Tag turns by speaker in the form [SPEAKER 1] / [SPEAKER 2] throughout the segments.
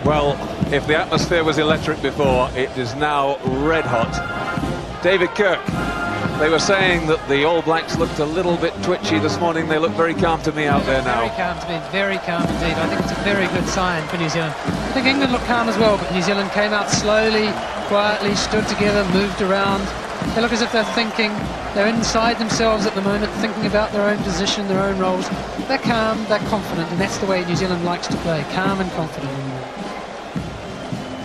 [SPEAKER 1] Well, if the atmosphere was electric before, it is now red hot. David Kirk, they were saying that the All Blacks looked a little bit twitchy this morning. They look very calm to me out there now.
[SPEAKER 2] Very calm to me, very calm indeed. I think it's a very good sign for New Zealand. I think England looked calm as well, but New Zealand came out slowly, quietly, stood together, moved around. They look as if they're thinking, they're inside themselves at the moment, thinking about their own position, their own roles. They're calm, they're confident, and that's the way New Zealand likes to play, calm and confident.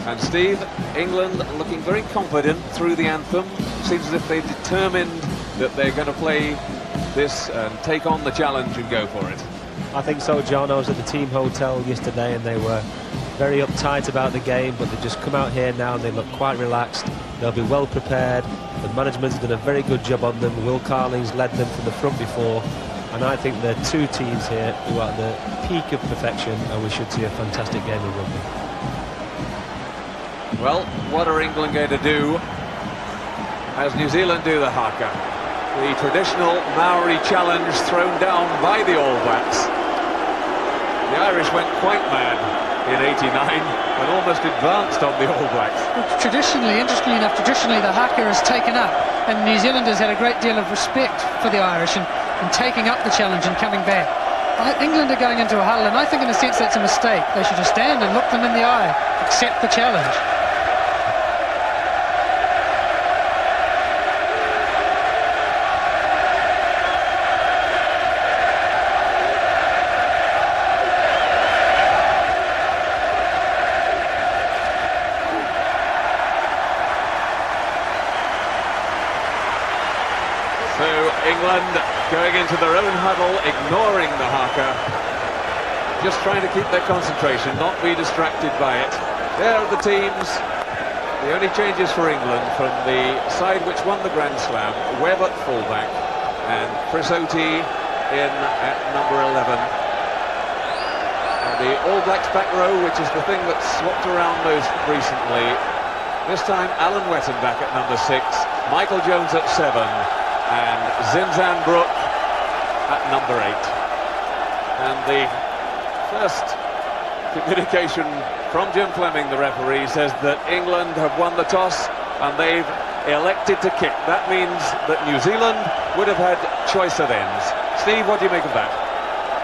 [SPEAKER 1] And Steve, England looking very confident through the anthem. Seems as if they're determined that they're going to play this and take on the challenge and go for it.
[SPEAKER 3] I think so, John. I was at the team hotel yesterday and they were very uptight about the game, but they've just come out here now and they look quite relaxed. They'll be well prepared. The management's done a very good job on them. Will Carling's led them from the front before, and I think there are two teams here who are at the peak of perfection, and we should see a fantastic game of rugby.
[SPEAKER 1] Well, what are England going to do as New Zealand do the haka? The traditional Maori challenge thrown down by the All Blacks. The Irish went quite mad in '89 and almost advanced on the All Blacks.
[SPEAKER 2] Well, traditionally, interestingly enough, the haka is taken up, and New Zealanders had a great deal of respect for the Irish and taking up the challenge and coming back. England are going into a huddle, and I think in a sense that's a mistake. They should just stand and look them in the eye, accept the challenge.
[SPEAKER 1] England going into their own huddle, ignoring the haka, just trying to keep their concentration, not be distracted by it. There are the teams. The only changes for England from the side which won the Grand Slam: Webb at fullback and Chris Otey in at number 11. And the All Blacks back row, which is the thing that's swapped around most recently. This time Alan Wetton back at number 6, Michael Jones at 7. And Zinzan Brook at number 8. And the first communication from Jim Fleming, the referee, says that England have won the toss and they've elected to kick. That means that New Zealand would have had choice of ends. Steve, what do you make of that?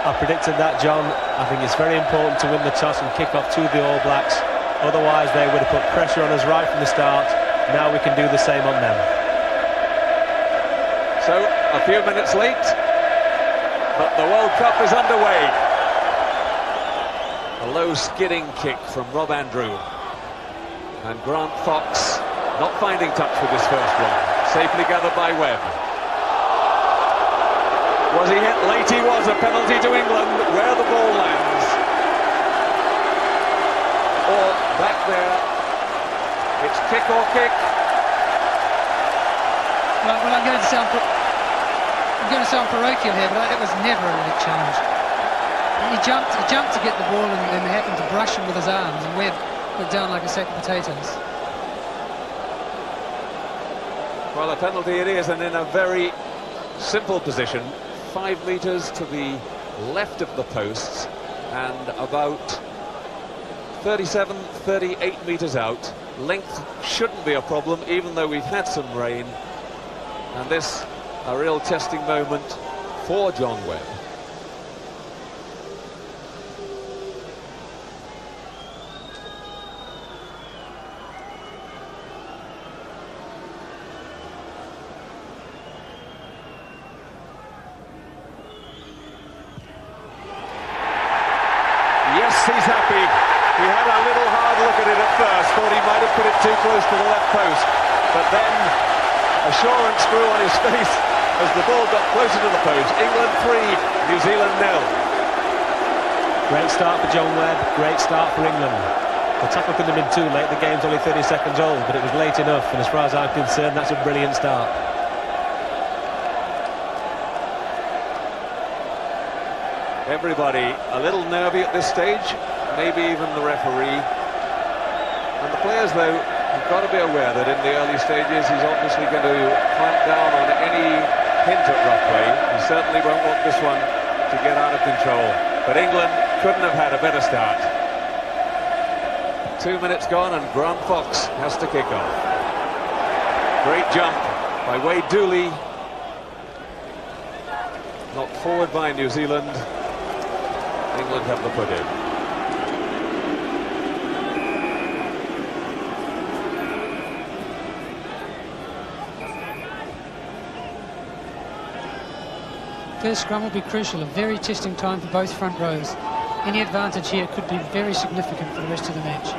[SPEAKER 3] I predicted that, John. I think it's very important to win the toss and kick off to the All Blacks. Otherwise, they would have put pressure on us right from the start. Now we can do the same on them.
[SPEAKER 1] So, a few minutes late, but the World Cup is underway. A low skidding kick from Rob Andrew. And Grant Fox not finding touch with his first one. Safely gathered by Webb. Was he hit? Late he was. A penalty to England where the ball lands. Or back there. It's kick or kick.
[SPEAKER 2] Well, I'm going to sound parochial here, but it was never a late challenge. He jumped to get the ball and happened to brush him with his arms, and Webb went down like a sack of potatoes.
[SPEAKER 1] Well, a penalty it is, and in a very simple position. 5 metres to the left of the posts, and about 37, 38 metres out. Length shouldn't be a problem, even though we've had some rain. And this, a real testing moment for John Webb. Yes, he's happy. He had a little hard look at it at first, thought he might have put it too close to the left post, but then assurance grew on his face as the ball got closer to the post. England 3, New Zealand 0.
[SPEAKER 3] Great start for John Webb, great start for England. The tackle couldn't have been too late, the game's only 30 seconds old, but it was late enough, and as far as I'm concerned, that's a brilliant start.
[SPEAKER 1] Everybody a little nervy at this stage, maybe even the referee. And the players, though, have got to be aware that in the early stages he's obviously going to clamp down on any hint at rough play. He certainly won't want this one to get out of control. But England couldn't have had a better start. 2 minutes gone and Grant Fox has to kick off. Great jump by Wade Dooley. Knocked forward by New Zealand. England have the put in.
[SPEAKER 2] First scrum will be crucial, a very testing time for both front rows. Any advantage here could be very significant for the rest of the match.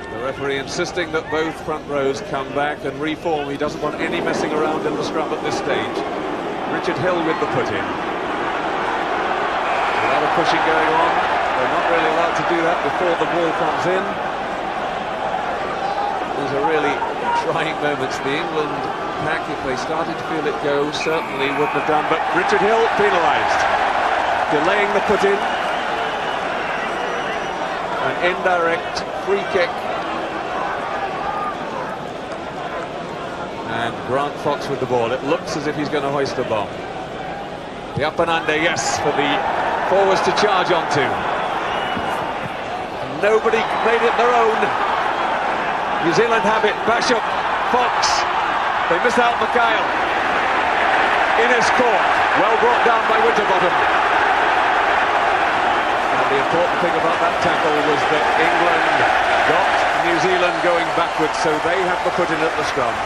[SPEAKER 1] The referee insisting that both front rows come back and reform. He doesn't want any messing around in the scrum at this stage. Richard Hill with the put-in. A lot of pushing going on. They're not really allowed to do that before the ball comes in. These are really trying moments. The England pack, if they started to feel it go, certainly wouldn't have done. But Richard Hill penalised, delaying the put-in. An indirect free kick. And Grant Fox with the ball. It looks as if he's going to hoist a bomb. The up and under, yes, for the forwards to charge onto. And nobody made it their own. New Zealand have it. Basham, Fox. They miss out Mikhail. Innes caught. Well brought down by Winterbottom. And the important thing about that tackle was that England got New Zealand going backwards, so they have the put in at the scrum.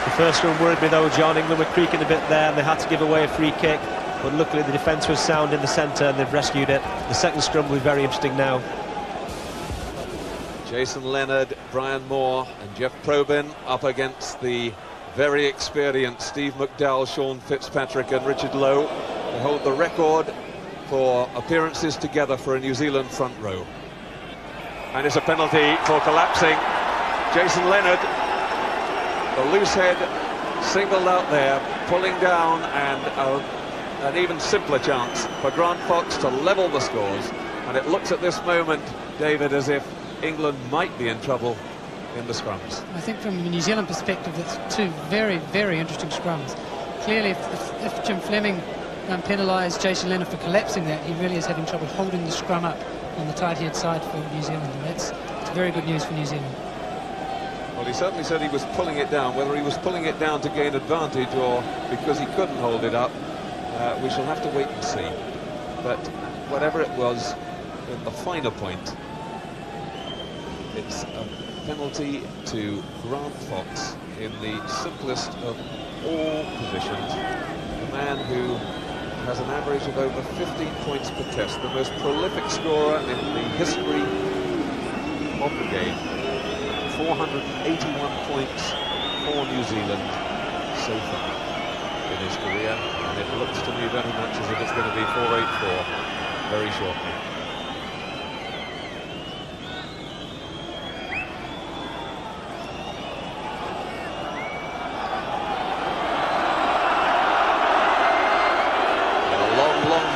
[SPEAKER 3] The first scrum worried me though, John. England were creaking a bit there and they had to give away a free kick. But luckily the defence was sound in the centre and they've rescued it. The second scrum will be very interesting now.
[SPEAKER 1] Jason Leonard, Brian Moore and Jeff Probyn up against the very experienced Steve McDowell, Sean Fitzpatrick and Richard Lowe. They hold the record for appearances together for a New Zealand front row. And it's a penalty for collapsing. Jason Leonard, the loose head singled out there, pulling down, and an even simpler chance for Grant Fox to level the scores. And it looks at this moment, David, as if England might be in trouble in the scrums.
[SPEAKER 2] I think from a New Zealand perspective, it's two very, very interesting scrums. Clearly, if Jim Fleming penalised Jason Leonard for collapsing that, he really is having trouble holding the scrum up on the tight-head side for New Zealand, and it's very good news for New Zealand.
[SPEAKER 1] Well, he certainly said he was pulling it down. Whether he was pulling it down to gain advantage or because he couldn't hold it up, we shall have to wait and see. But whatever it was, in the finer point, it's a penalty to Grant Fox in the simplest of all positions. A man who has an average of over 15 points per test, the most prolific scorer in the history of the game. 481 points for New Zealand so far in his career, and it looks to me very much as if it's going to be 484 very shortly.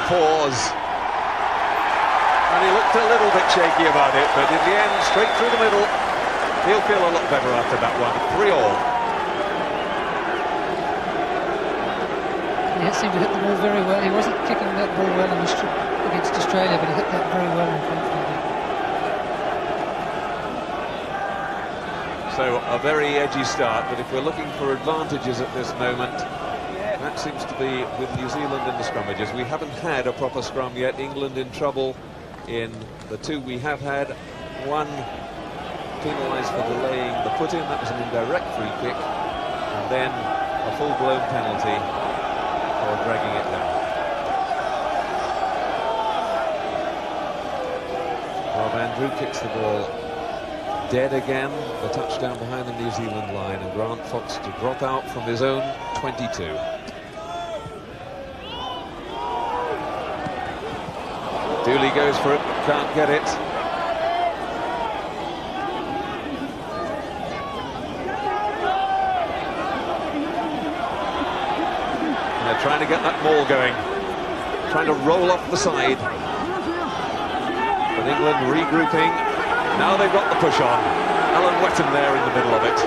[SPEAKER 1] Pause, and he looked a little bit shaky about it, but in the end, straight through the middle, he'll feel a lot better after that one. 3-all.
[SPEAKER 2] He seemed to hit the ball very well. He wasn't kicking that ball well against Australia, but he hit that very well and confidently.
[SPEAKER 1] So a very edgy start, but if we're looking for advantages at this moment, that seems to be with New Zealand in the scrummages. We haven't had a proper scrum yet. England in trouble in the two we have had. One penalised for delaying the put-in. That was an indirect free kick. And then a full-blown penalty for dragging it down. Rob Andrew kicks the ball dead again. The touchdown behind the New Zealand line. And Grant Fox to drop out from his own 22. Dooley goes for it, but can't get it. And they're trying to get that maul going, trying to roll off the side. But England regrouping. Now they've got the push on. Alan Whetton there in the middle of it.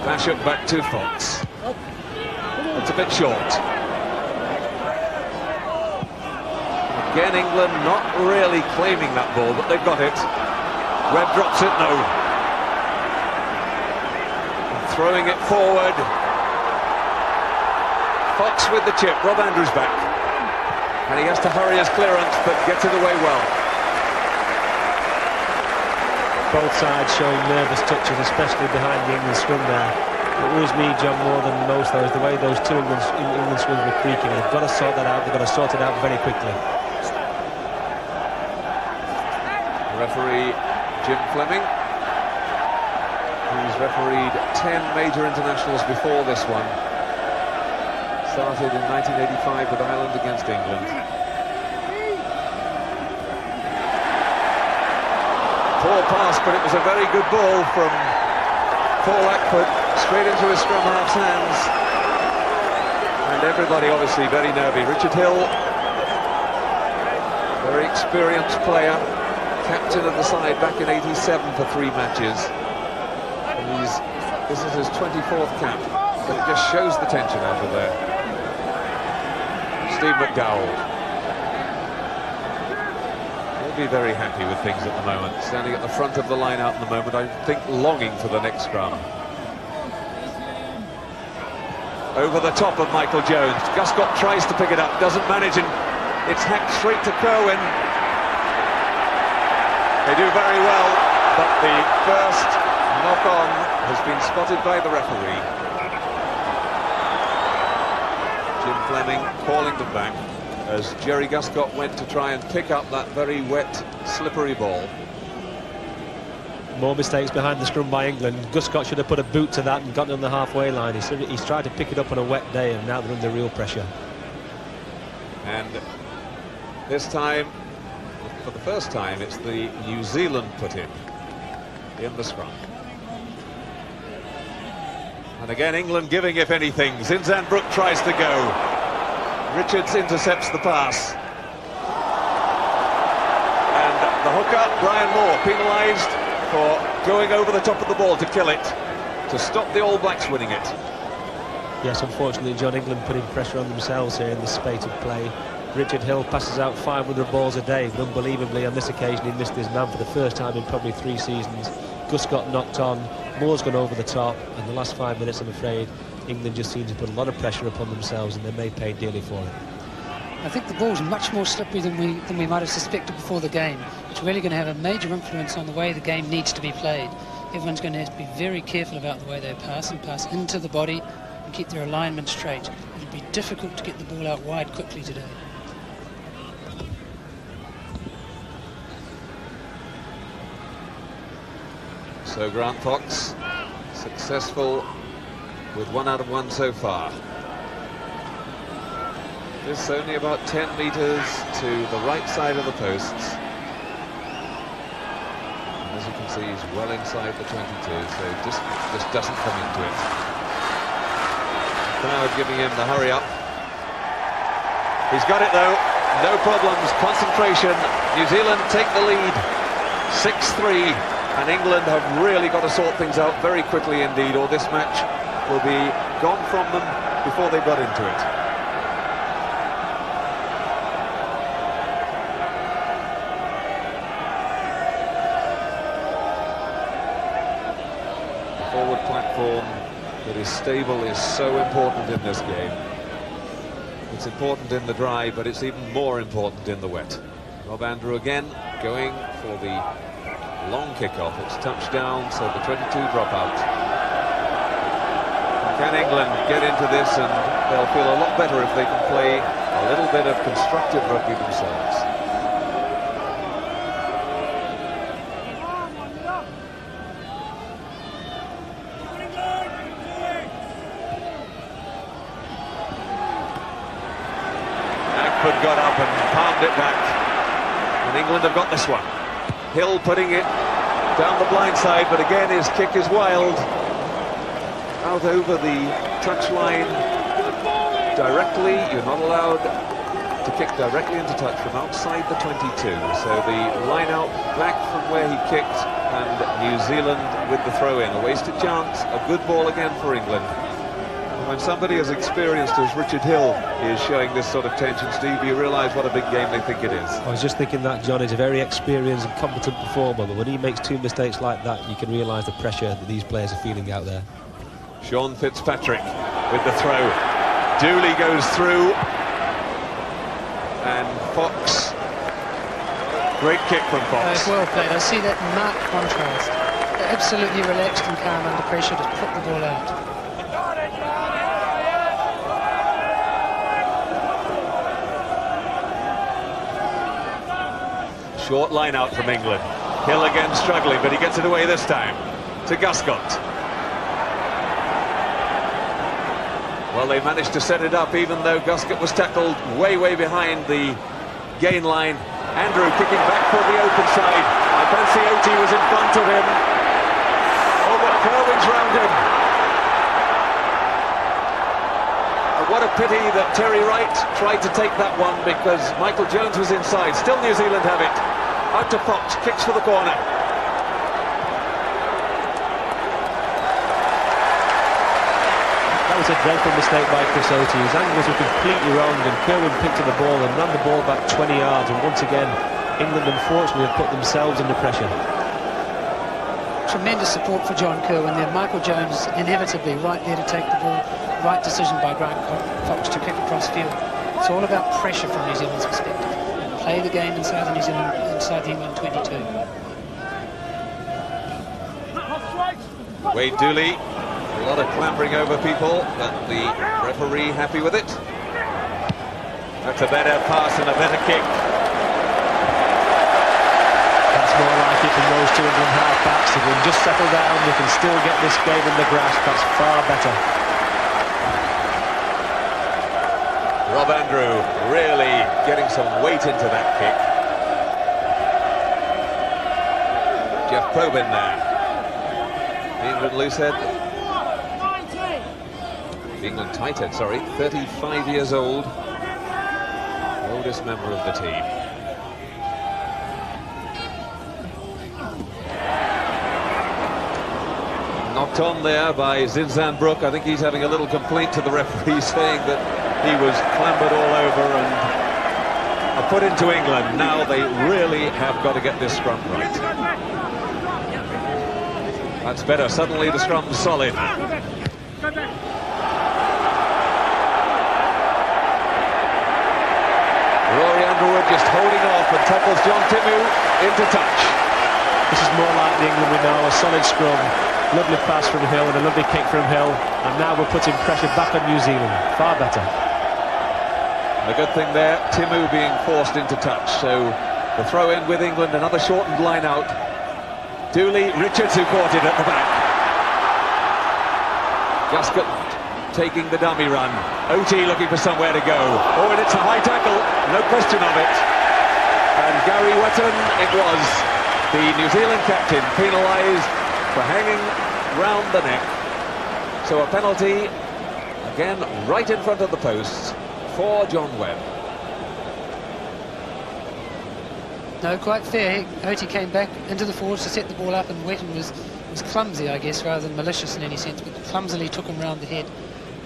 [SPEAKER 1] Basham back to Fox. It's a bit short. Again, England not really claiming that ball, but they've got it. Webb drops it, no. And throwing it forward. Fox with the chip, Rob Andrews back. And he has to hurry his clearance, but gets it away well.
[SPEAKER 3] Both sides showing nervous touches, especially behind the England scrum there. What worries me, John, more than most, though, is the way those two England scrums were creaking. They've got to sort that out. They've got to sort it out very quickly.
[SPEAKER 1] Referee Jim Fleming, who's refereed 10 major internationals before this one. Started in 1985 with Ireland against England. Poor pass, but it was a very good ball from Paul Ackford, straight into his scrum half's hands. And everybody obviously very nervy. Richard Hill, very experienced player, captain of the side back in '87 for 3 matches. And this is his 24th cap, but it just shows the tension out of there. Steve McDowell will be very happy with things at the moment. Standing at the front of the line out in the moment, I think longing for the next scrum. Over the top of Michael Jones. Guscott tries to pick it up, doesn't manage, and it's hacked straight to Kerwin. They do very well, but the first knock-on has been spotted by the referee. Jim Fleming calling them back as Jerry Guscott went to try and pick up that very wet, slippery ball.
[SPEAKER 3] More mistakes behind the scrum by England. Guscott should have put a boot to that and gotten on the halfway line. He's tried to pick it up on a wet day, and now they're under real pressure.
[SPEAKER 1] And this time, for the first time, it's the New Zealand put in the scrum. And again, England giving, if anything. Zinzan Brooke tries to go. Richards intercepts the pass. And the hooker, Brian Moore, penalised for going over the top of the ball to kill it, to stop the All Blacks winning it.
[SPEAKER 3] Yes, unfortunately, John, England putting pressure on themselves here in this spate of play. Richard Hill passes out 500 balls a day, but unbelievably on this occasion he missed his man for the first time in probably 3 seasons. Guscott knocked on, Moore's gone over the top, and the last 5 minutes, I'm afraid, England just seems to put a lot of pressure upon themselves, and they may pay dearly for it.
[SPEAKER 2] I think the ball's much more slippery than we might have suspected before the game. It's really going to have a major influence on the way the game needs to be played. Everyone's going to have to be very careful about the way they pass and pass into the body and keep their alignment straight. It'll be difficult to get the ball out wide quickly today.
[SPEAKER 1] So Grant Fox successful with 1 out of 1 so far. This only about 10 metres to the right side of the posts. And as you can see, he's well inside the 22, so just doesn't come into it. Crowd giving him the hurry up. He's got it though, no problems, concentration. New Zealand take the lead, 6-3. And England have really got to sort things out very quickly indeed, or this match will be gone from them before they got into it. The forward platform that is stable is so important in this game. It's important in the dry, but it's even more important in the wet. Rob Andrew again going for the long kick-off. It's touchdown, so the 22 drop out. Can England get into this, and they'll feel a lot better if they can play a little bit of constructive rugby themselves. Ackford got up and palmed it back, and England have got this one. Hill putting it down the blind side, but again his kick is wild. Out over the touchline directly. You're not allowed to kick directly into touch from outside the 22. So the line out back from where he kicked, and New Zealand with the throw-in. A wasted chance, a good ball again for England. When somebody as experienced as Richard Hill is showing this sort of tension, Steve, you realise what a big game they think it is.
[SPEAKER 3] I was just thinking that John is a very experienced and competent performer, but when he makes two mistakes like that, you can realise the pressure that these players are feeling out there.
[SPEAKER 1] Sean Fitzpatrick with the throw. Dooley goes through, and Fox, great kick from Fox.
[SPEAKER 2] Well played. I see that marked contrast. They're absolutely relaxed and calm under pressure to put the ball out.
[SPEAKER 1] Short line out from England. Hill again struggling, but he gets it away this time to Guscott. Well, they managed to set it up, even though Guscott was tackled way behind the gain line. Andrew kicking back for the open side. I fancy Oti was in front of him. Oh, but Kerwin's round him. And what a pity that Terry Wright tried to take that one, because Michael Jones was inside. Still New Zealand have it. Out to Fox, kicks for the corner.
[SPEAKER 3] That was a dreadful mistake by Chris Oti. His angles were completely wrong, and Kerwin picked up the ball and ran the ball back 20 yards, and once again England unfortunately have put themselves under pressure.
[SPEAKER 2] Tremendous support for John Kerwin there. Michael Jones inevitably right there to take the ball. Right decision by Grant Fox to kick across field. It's all about pressure from New Zealand's perspective. Play the game inside the England 22.
[SPEAKER 1] Wade Dooley, a lot of clambering over people, but the referee happy with it. That's a better pass and a better kick.
[SPEAKER 3] That's more like it from those two England half-backs. If we can just settle down, we can still get this game in the grasp. That's far better.
[SPEAKER 1] Rob Andrew really getting some weight into that kick. Jeff Probyn there. England loosehead. England tighthead, sorry. 35 years old. The oldest member of the team. Knocked on there by Zinzan Brook. I think he's having a little complaint to the referee, saying that he was clambered all over and put into England. Now they really have got to get this scrum right. That's better. Suddenly the scrum's solid. Rory Underwood just holding off and tackles John Timu into touch.
[SPEAKER 3] This is more like the England we know, a solid scrum. Lovely pass from Hill and a lovely kick from Hill. And now we're putting pressure back on New Zealand. Far better.
[SPEAKER 1] The good thing there, Timu being forced into touch. So the throw in with England, another shortened line out. Dooley, Richards who caught it at the back. Guscott taking the dummy run. Oti looking for somewhere to go. Oh, and it's a high tackle, no question of it. And Gary Wetton, it was the New Zealand captain penalised for hanging round the neck. So a penalty, again, right in front of the posts for John Webb.
[SPEAKER 2] No, quite fair. Oti came back into the forwards to set the ball up, and Wetton was clumsy, I guess, rather than malicious in any sense, but clumsily took him round the head.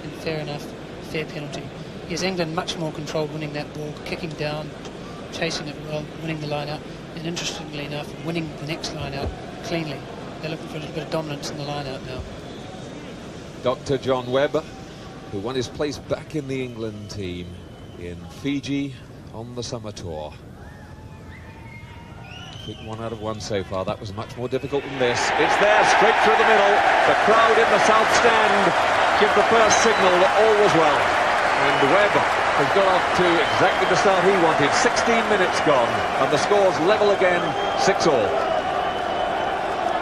[SPEAKER 2] And fair enough, fair penalty. Yes, England much more controlled winning that ball, kicking down, chasing it well, winning the line out, and interestingly enough, winning the next line out cleanly. They're looking for a little bit of dominance in the line out now.
[SPEAKER 1] Dr. John Webb, who won his place back in the England team in Fiji on the summer tour. Kick 1 out of 1 so far. That was much more difficult than this. It's there, straight through the middle. The crowd in the south stand give the first signal that all was well. And Webb has got off to exactly the start he wanted. 16 minutes gone, and the score's level again, 6-all.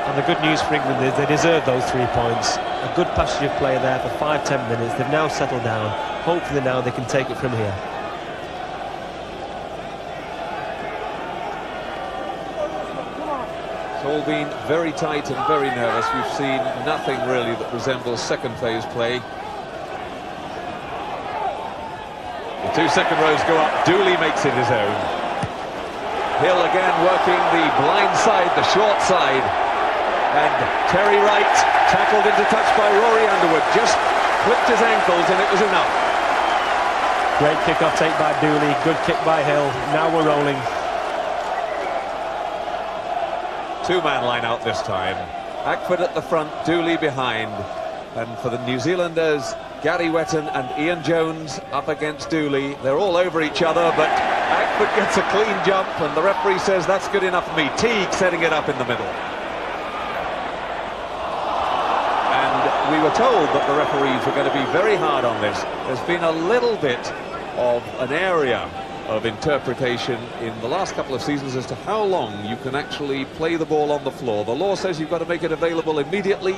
[SPEAKER 3] And the good news for England is they deserve those 3 points. A good passage of play there for 5-10 minutes. They've now settled down. Hopefully now they can take it from here.
[SPEAKER 1] It's all been very tight and very nervous. We've seen nothing really that resembles second phase play. The 2 second rows go up. Dooley makes it his own. Hill again working the blind side, the short side. And Terry Wright tackled into touch by Rory Underwood. Just slipped his ankles and it was enough.
[SPEAKER 3] Great kick-off take by Dooley, good kick by Hill. Now we're rolling.
[SPEAKER 1] Two-man line out this time. Ackford at the front, Dooley behind. And for the New Zealanders, Gary Wetton and Ian Jones up against Dooley. They're all over each other, but Ackford gets a clean jump and the referee says that's good enough for me. Teague setting it up in the middle. And we were told that the referees were going to be very hard on this. There's been a little bit of an area of interpretation in the last couple of seasons as to how long you can actually play the ball on the floor. The law says you've got to make it available immediately.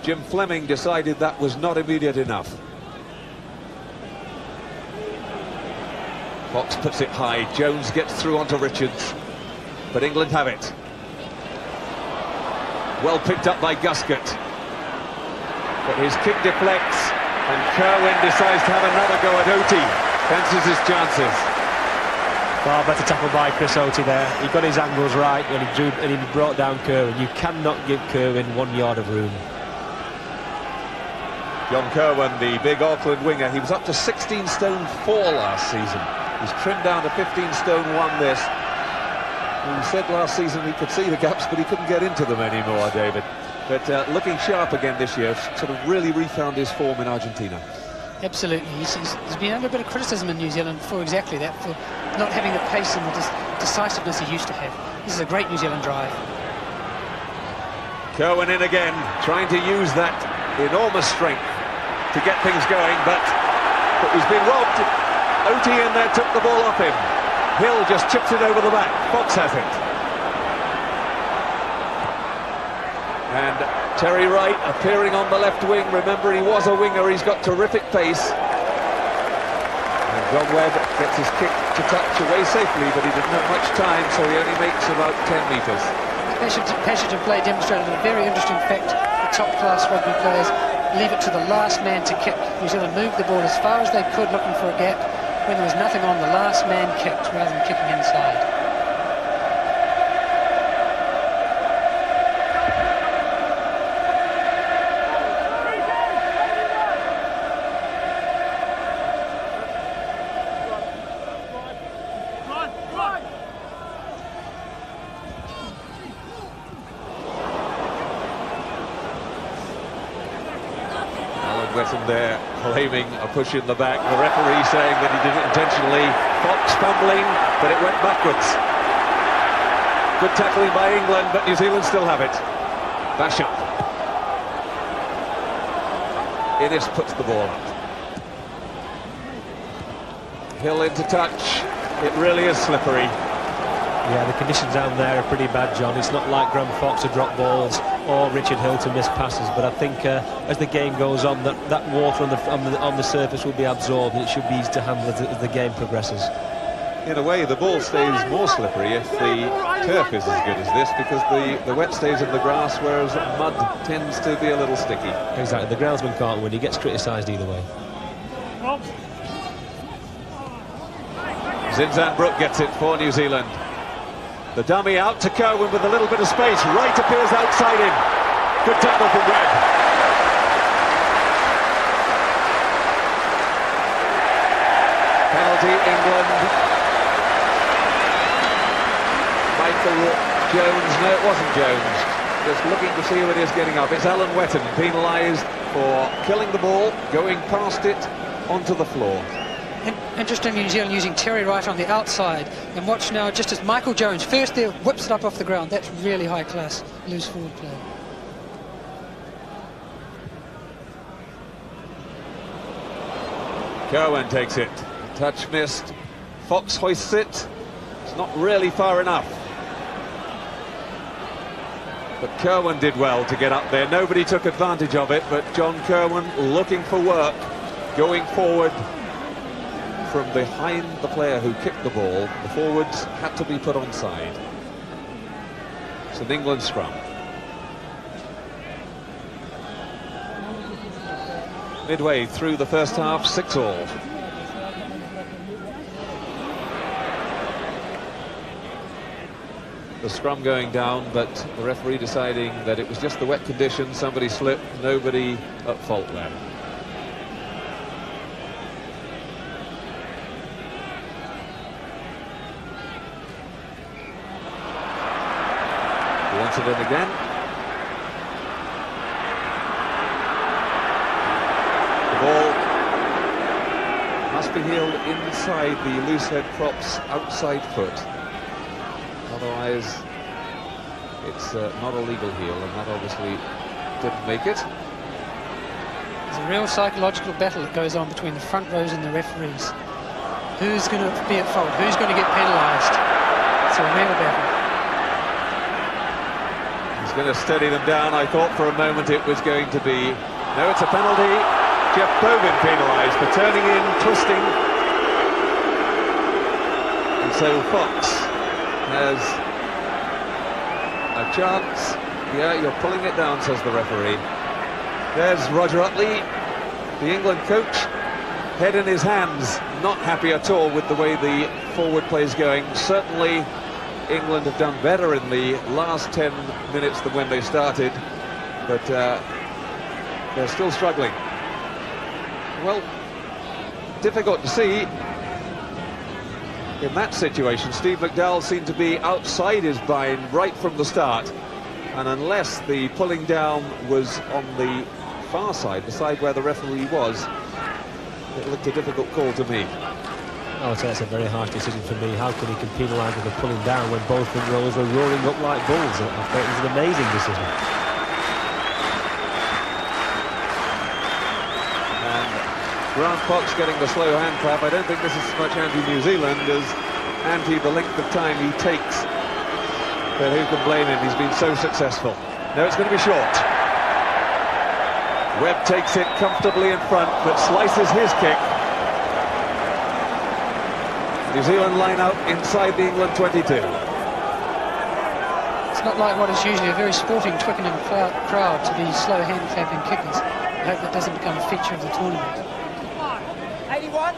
[SPEAKER 1] Jim Fleming decided that was not immediate enough. Fox puts it high. Jones gets through onto Richards, but England have it. Well picked up by Guscott, but his kick deflects and Kerwin decides to have another go at Oti. Fancies his chances.
[SPEAKER 3] Far better tackle by Chris Oti there. He got his angles right when he drew and he brought down Kerwin. You cannot give Kerwin 1 yard of room.
[SPEAKER 1] John Kerwin, the big Auckland winger, he was up to 16 stone 4 last season. He's trimmed down to 15 stone 1 this. He said last season he could see the gaps, but he couldn't get into them anymore, David. But looking sharp again this year, sort of really refound his form in Argentina.
[SPEAKER 2] Absolutely. He's been under a bit of criticism in New Zealand for exactly that, for not having the pace and the decisiveness he used to have. This is a great New Zealand drive.
[SPEAKER 1] Kerwin in again, trying to use that enormous strength to get things going, but he's been robbed. Oti in there took the ball off him. Hill just chips it over the back. Fox has it. And Terry Wright appearing on the left wing. Remember, he was a winger. He's got terrific pace. And John Webb gets his kick to touch away safely, but he didn't have much time, so he only makes about 10 metres.
[SPEAKER 2] Passage of play demonstrated a very interesting fact. The top-class rugby players leave it to the last man to kick. New Zealand moved the ball as far as they could, looking for a gap. When there was nothing on, the last man kicked rather than kicking inside.
[SPEAKER 1] Wetton there claiming a push in the back. The referee saying that he did it intentionally. Fox fumbling, but it went backwards. Good tackling by England, but New Zealand still have it. Basham. Innes puts the ball up. Hill into touch. It really is slippery.
[SPEAKER 3] Yeah, the conditions down there are pretty bad, John. It's not like Graham Fox to drop balls or Richard Hill to miss passes, but I think as the game goes on, that water on the surface will be absorbed, and it should be easy to handle as the game progresses.
[SPEAKER 1] In a way, the ball stays more slippery if the turf is as good as this, because the wet stays in the grass, whereas mud tends to be a little sticky.
[SPEAKER 3] Exactly. The groundsman can't win. He gets criticised either way.
[SPEAKER 1] Zinzan Brooke gets it for New Zealand. The dummy out to Kerwin with a little bit of space. Wright appears outside him. Good tackle from Webb. Penalty, England. Michael Jones. No, it wasn't Jones. Just looking to see who it is getting up. It's Alan Wetton, penalised for killing the ball, going past it onto the floor.
[SPEAKER 2] Interesting, New Zealand using Terry Wright on the outside, and watch now just as Michael Jones first there whips it up off the ground. That's really high class loose forward play.
[SPEAKER 1] Kerwin takes it. Touch missed. Fox hoists it. It's not really far enough. But Kerwin did well to get up there. Nobody took advantage of it, but John Kerwin looking for work, going forward. From behind the player who kicked the ball, the forwards had to be put onside. It's an England scrum. Midway through the first half, 6-all. The scrum going down, but the referee deciding that it was just the wet conditions. Somebody slipped, nobody at fault there. puts it in again. The ball must be heeled inside the loose head prop's outside foot. Otherwise, it's not a legal heel, and that obviously didn't make it.
[SPEAKER 2] There's a real psychological battle that goes on between the front rows and the referees. Who's going to be at fault? Who's going to get penalised? It's a real battle.
[SPEAKER 1] He's going to steady them down. I thought for a moment it was going to be... No, it's a penalty. Jeff Bogan penalised for turning in, twisting. And so Fox has a chance. Yeah, you're pulling it down, says the referee. There's Roger Utley, the England coach, head in his hands, not happy at all with the way the forward play is going. Certainly England have done better in the last 10 minutes than when they started, but they're still struggling. Well, difficult to see. In that situation, Steve McDowell seemed to be outside his bind right from the start, and unless the pulling down was on the far side, the side where the referee was, it looked a difficult call to me.
[SPEAKER 3] I would say that's a very harsh decision for me. How can he penalise with a pulling down when both front rows were roaring up like bulls? I thought it was an amazing decision.
[SPEAKER 1] And Grant Fox getting the slow hand clap. I don't think this is as much anti-New Zealand as anti the length of time he takes. But who can blame him? He's been so successful. No, it's going to be short. Webb takes it comfortably in front, but slices his kick. New Zealand line out inside the England 22.
[SPEAKER 2] It's not like what is usually a very sporting Twickenham crowd to be slow hand clapping kickers. I hope that doesn't become a feature of the tournament.
[SPEAKER 4] 81,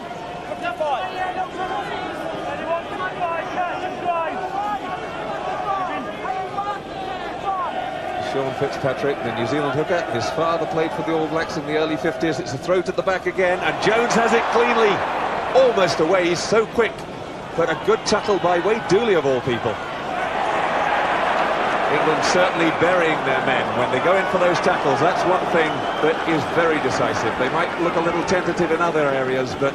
[SPEAKER 1] Sean Fitzpatrick, the New Zealand hooker. His father played for the All Blacks in the early 50s. It's a throw to the back again, and Jones has it cleanly. Almost away, he's so quick. But a good tackle by Wade Dooley, of all people. England certainly burying their men when they go in for those tackles. That's one thing that is very decisive. They might look a little tentative in other areas, but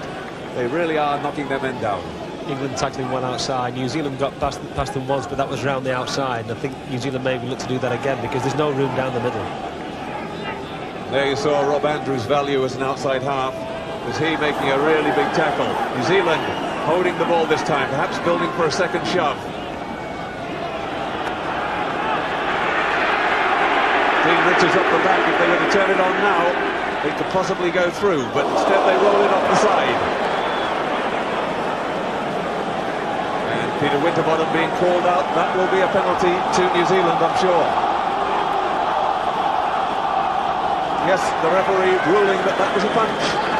[SPEAKER 1] they really are knocking their men down.
[SPEAKER 3] England tackling one outside. New Zealand got past them once, but that was round the outside. And I think New Zealand maybe look to do that again because there's no room down the middle.
[SPEAKER 1] There you saw Rob Andrews' value as an outside half. Was he making a really big tackle? New Zealand holding the ball this time, perhaps building for a second shove. Dean Richards up the back. If they were to turn it on now, they could possibly go through, but instead they roll it off the side. And Peter Winterbottom being called out. That will be a penalty to New Zealand, I'm sure. Yes, the referee ruling that that was a punch.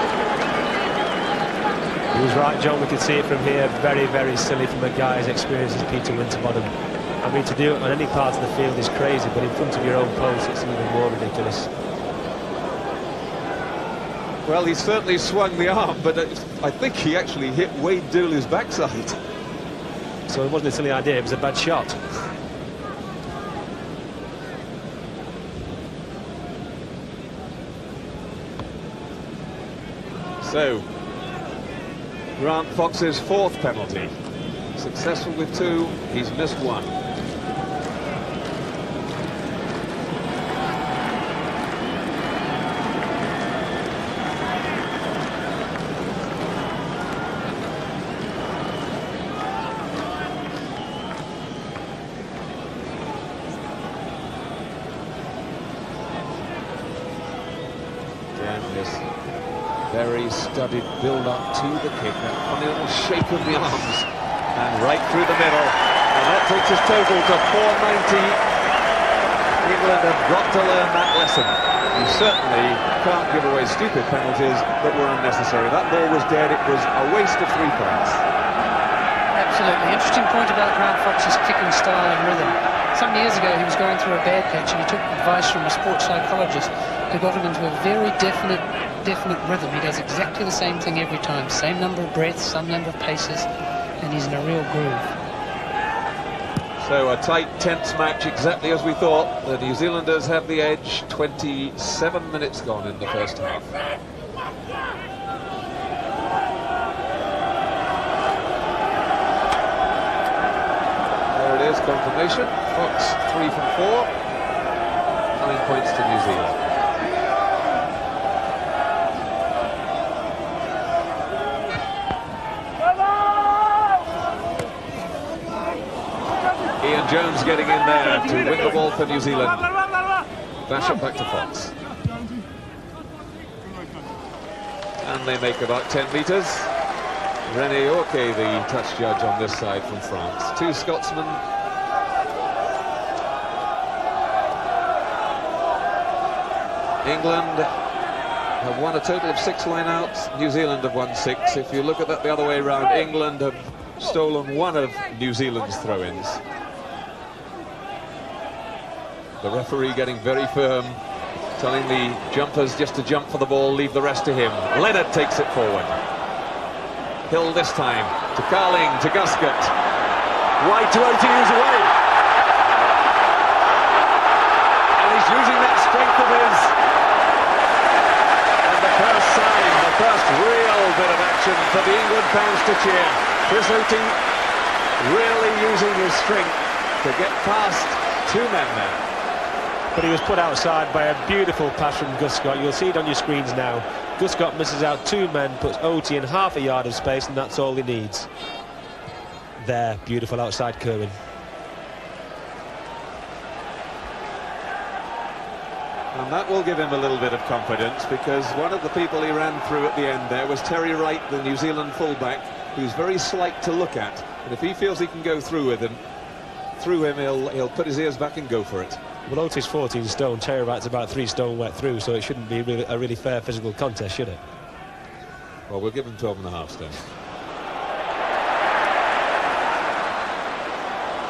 [SPEAKER 3] He was right, John. We could see it from here. Very, very silly from a guy as experienced as Peter Winterbottom. I mean, to do it on any part of the field is crazy, but in front of your own post, it's even more ridiculous.
[SPEAKER 1] Well, he certainly swung the arm, but I think he actually hit Wade Dooley's backside.
[SPEAKER 3] So it wasn't a silly idea, it was a bad shot.
[SPEAKER 1] So, Grant Fox's fourth penalty. Successful with two, he's missed one. Very studied build-up to the kick, that funny little shake of the arms, and right through the middle, and that takes his total to 490. England have got to learn that lesson. You certainly can't give away stupid penalties that were unnecessary. That ball was dead, it was a waste of 3 points.
[SPEAKER 2] Absolutely. Interesting point about Grant Fox's kicking style and rhythm. Some years ago he was going through a bad patch and he took advice from a sports psychologist who got him into a very definite rhythm. He does exactly the same thing every time, same number of breaths, some number of paces, and he's in a real groove.
[SPEAKER 1] So So a tight, tense match, exactly as we thought. The New Zealanders have the edge. 27 minutes gone in the first half. There it is, confirmation. Fox 3 from 4. 9 points to New Zealand. Ian Jones getting in there to win the ball for New Zealand. Dash it back to Fox. And they make about 10 metres. René Orque, the touch judge on this side from France. 2 Scotsmen. England have won a total of 6 line-outs. New Zealand have won 6. If you look at that the other way around, England have stolen 1 of New Zealand's throw-ins. The referee getting very firm, telling the jumpers just to jump for the ball, leave the rest to him. Leonard takes it forward. Hill this time, to Carling, to Guscott. Wide to OT, who's away. And he's using that strength of his. And the first sign, the first real bit of action for the England fans to cheer. Chris Oating really using his strength to get past 2 men there.
[SPEAKER 3] But he was put outside by a beautiful pass from Guscott. You'll see it on your screens now. Guscott misses out 2 men, puts OT in half a yard of space, and that's all he needs. There, beautiful outside curling.
[SPEAKER 1] And that will give him a little bit of confidence, because one of the people he ran through at the end there was Terry Wright, the New Zealand fullback, who's very slight to look at. And if he feels he can go through him, he'll put his ears back and go for it.
[SPEAKER 3] Well, Otis 14 stone, Terry Wright's about 3 stone wet through, so it shouldn't be a really fair physical contest, should it?
[SPEAKER 1] Well, we'll give him 12.5 stone.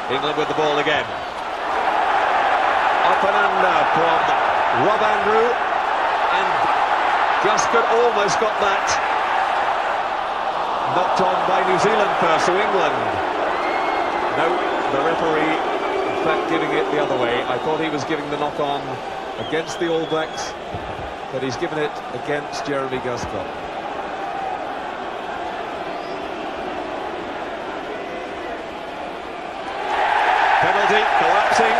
[SPEAKER 1] England with the ball again. Up and under from Rob Andrew, and Guscott almost got that. Knocked on by New Zealand first, so England. No, the referee in fact giving it the other way. I thought he was giving the knock on against the All Blacks, but he's given it against Jeremy Guscott. Penalty, collapsing,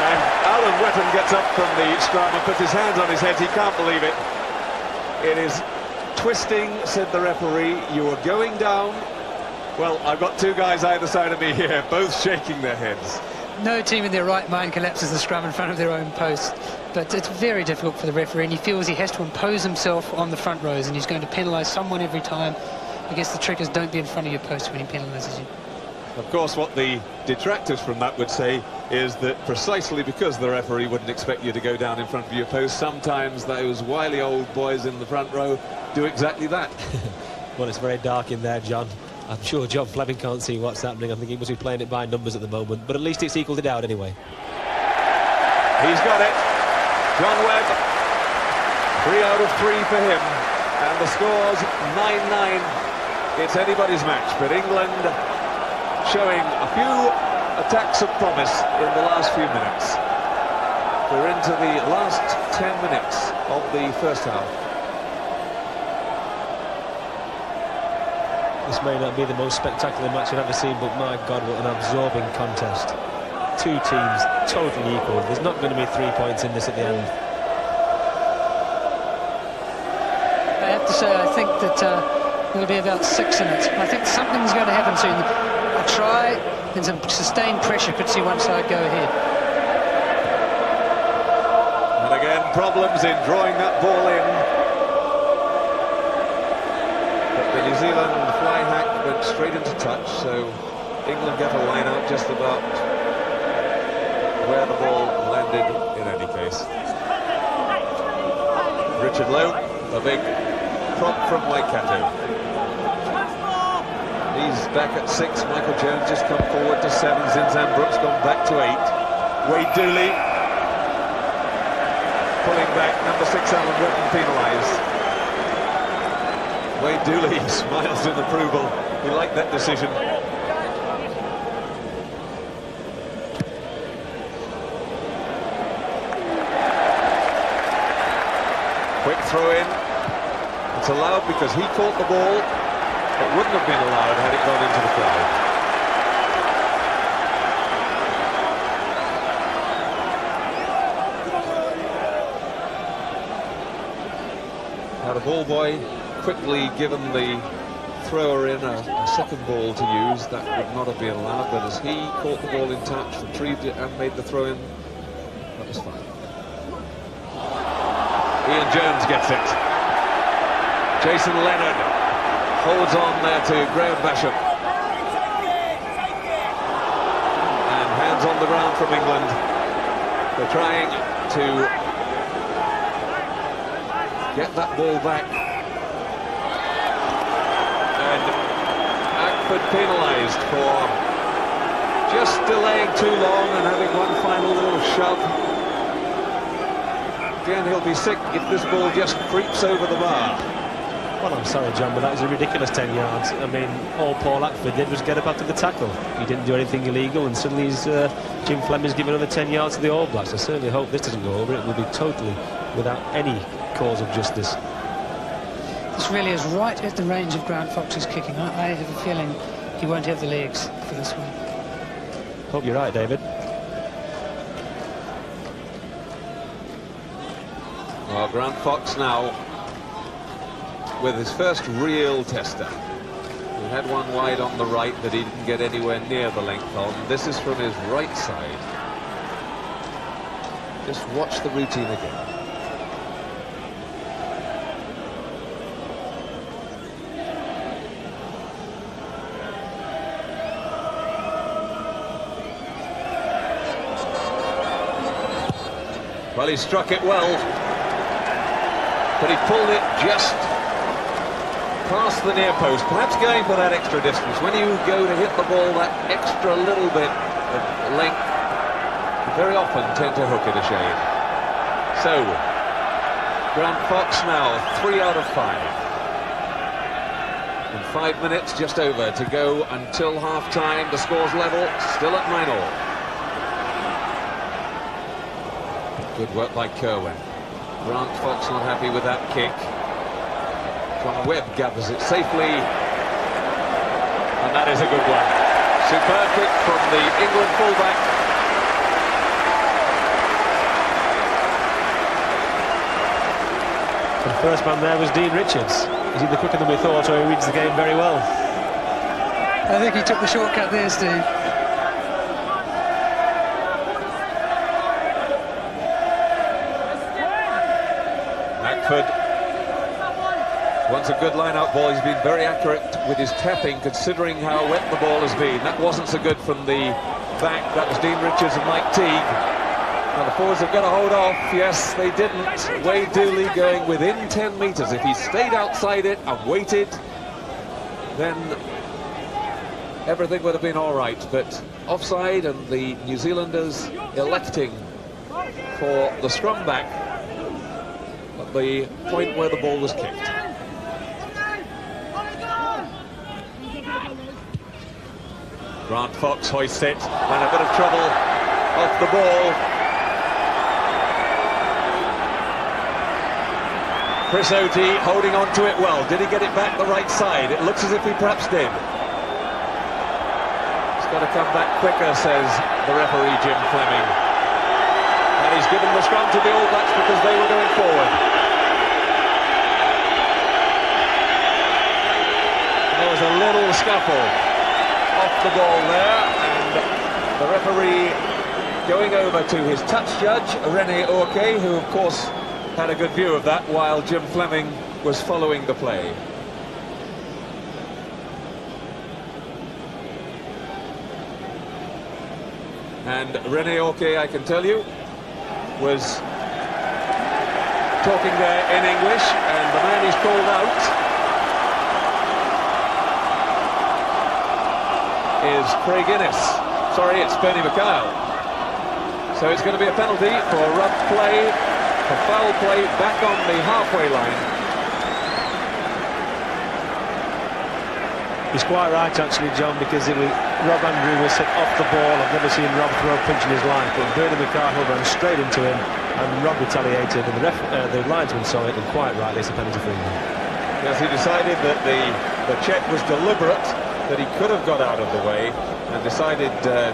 [SPEAKER 1] and Alan Whetton gets up from the scrum and puts his hands on his head. He can't believe it. It is twisting, said the referee. You were going down. Well, I've got 2 guys either side of me here, both shaking their heads.
[SPEAKER 2] No team in their right mind collapses the scrum in front of their own post, but it's very difficult for the referee, and he feels he has to impose himself on the front rows, and he's going to penalise someone every time. I guess the trick is don't be in front of your post when he penalises you.
[SPEAKER 1] Of course, what the detractors from that would say is that precisely because the referee wouldn't expect you to go down in front of your post, sometimes those wily old boys in the front row do exactly that.
[SPEAKER 3] Well, it's very dark in there, John. I'm sure John Fleming can't see what's happening. I think he must be playing it by numbers at the moment, but at least it's equalled it out anyway.
[SPEAKER 1] He's got it. John Webb, 3 out of 3 for him, and the score's 9-9. It's anybody's match, but England showing a few attacks of promise in the last few minutes. We're into the last 10 minutes of the first half.
[SPEAKER 3] This may not be the most spectacular match I've ever seen, but my God, what an absorbing contest. 2 teams totally equal. There's not going to be 3 points in this at the end.
[SPEAKER 2] I have to say, I think that there'll be about 6 in it. I think something's going to happen soon. A try and some sustained pressure could see one side go ahead.
[SPEAKER 1] And again, problems in drawing that ball in. But the New Zealand fly hack went straight into touch, so England get a line out just about where the ball landed in any case. Richard Lowe, a big prop from Waikato. He's back at 6. Michael Jones just come forward to 7. Zinzan Brooks gone back to 8. Wade Dooley pulling back. Number 6 Alan Whetton penalised. Wade Dooley smiles in approval. He liked that decision. throw in. It's allowed because he caught the ball. It wouldn't have been allowed had it gone into the crowd. Now the ball boy quickly given the thrower in a second ball to use. That would not have been allowed, but as he caught the ball in touch, retrieved it and made the throw in, that was fine. Ian Jones gets it. Jason Leonard holds on there to Graham Basham. And hands on the ground from England. They're trying to get that ball back. And Ackford penalised for just delaying too long and having one final little shove. Again, he'll be sick if this ball just creeps over the bar.
[SPEAKER 3] Well, I'm sorry, John, but that was a ridiculous 10 yards. I mean, all Paul Ackford did was get up after the tackle. He didn't do anything illegal, and suddenly Jim Fleming's given another 10 yards to the All Blacks. I certainly hope this doesn't go over. It will be totally without any cause of justice.
[SPEAKER 2] This really is right at the range of Grant Fox's kicking. I have a feeling he won't have the legs for this one.
[SPEAKER 3] Hope you're right, David.
[SPEAKER 1] Well, Grant Fox now with his first real tester. He had one wide on the right that he didn't get anywhere near the length on. This is from his right side. Just watch the routine again. Well, he struck it well, but he pulled it just past the near post, perhaps going for that extra distance. When you go to hit the ball that extra little bit of length, you very often tend to hook it a shade. So, Grant Fox now 3 out of 5. And 5 minutes just over to go until half-time. The score's level, still at 9-all. Good work by Kerwin. Grant Fox not happy with that kick. John Webb gathers it safely. And that is a good one. Superb kick from the England fullback.
[SPEAKER 3] The first man there was Dean Richards. He's either quicker than we thought or he reads the game very well.
[SPEAKER 2] I think he took the shortcut there, Steve.
[SPEAKER 1] Ackford wants a good line-out ball. He's been very accurate with his tapping, considering how wet the ball has been. That wasn't so good from the back. That was Dean Richards and Mike Teague. Now the forwards have got to hold off. Yes, they didn't. Wade Dooley going within 10 metres. If he stayed outside it and waited, then everything would have been all right. But offside, and the New Zealanders electing for the scrum back at the point where the ball was kicked. Grant Fox hoists it, and a bit of trouble off the ball. Chris Otey holding on to it well. Did he get it back the right side? It looks as if he perhaps did. He's got to come back quicker, says the referee Jim Fleming. And he's given the scrum to the All Blacks because they were going forward. There was a little scuffle off the ball there, and the referee going over to his touch judge, Rene Oke, who of course had a good view of that while Jim Fleming was following the play. And Rene Oke, I can tell you, was talking there in English, and the man he's called out is Craig Innes. Sorry, it's Bernie McKyle. So it's going to be a penalty for rough play, for foul play back on the halfway line.
[SPEAKER 3] He's quite right, actually, John, because Rob Andrew was set off the ball. I've never seen Rob throw a punch in his life, but Bernie McCarthy ran straight into him. And Rob retaliated, and the linesman saw it, and quite rightly, it's a penalty for England.
[SPEAKER 1] Yes, he decided that the check was deliberate, that he could have got out of the way, and decided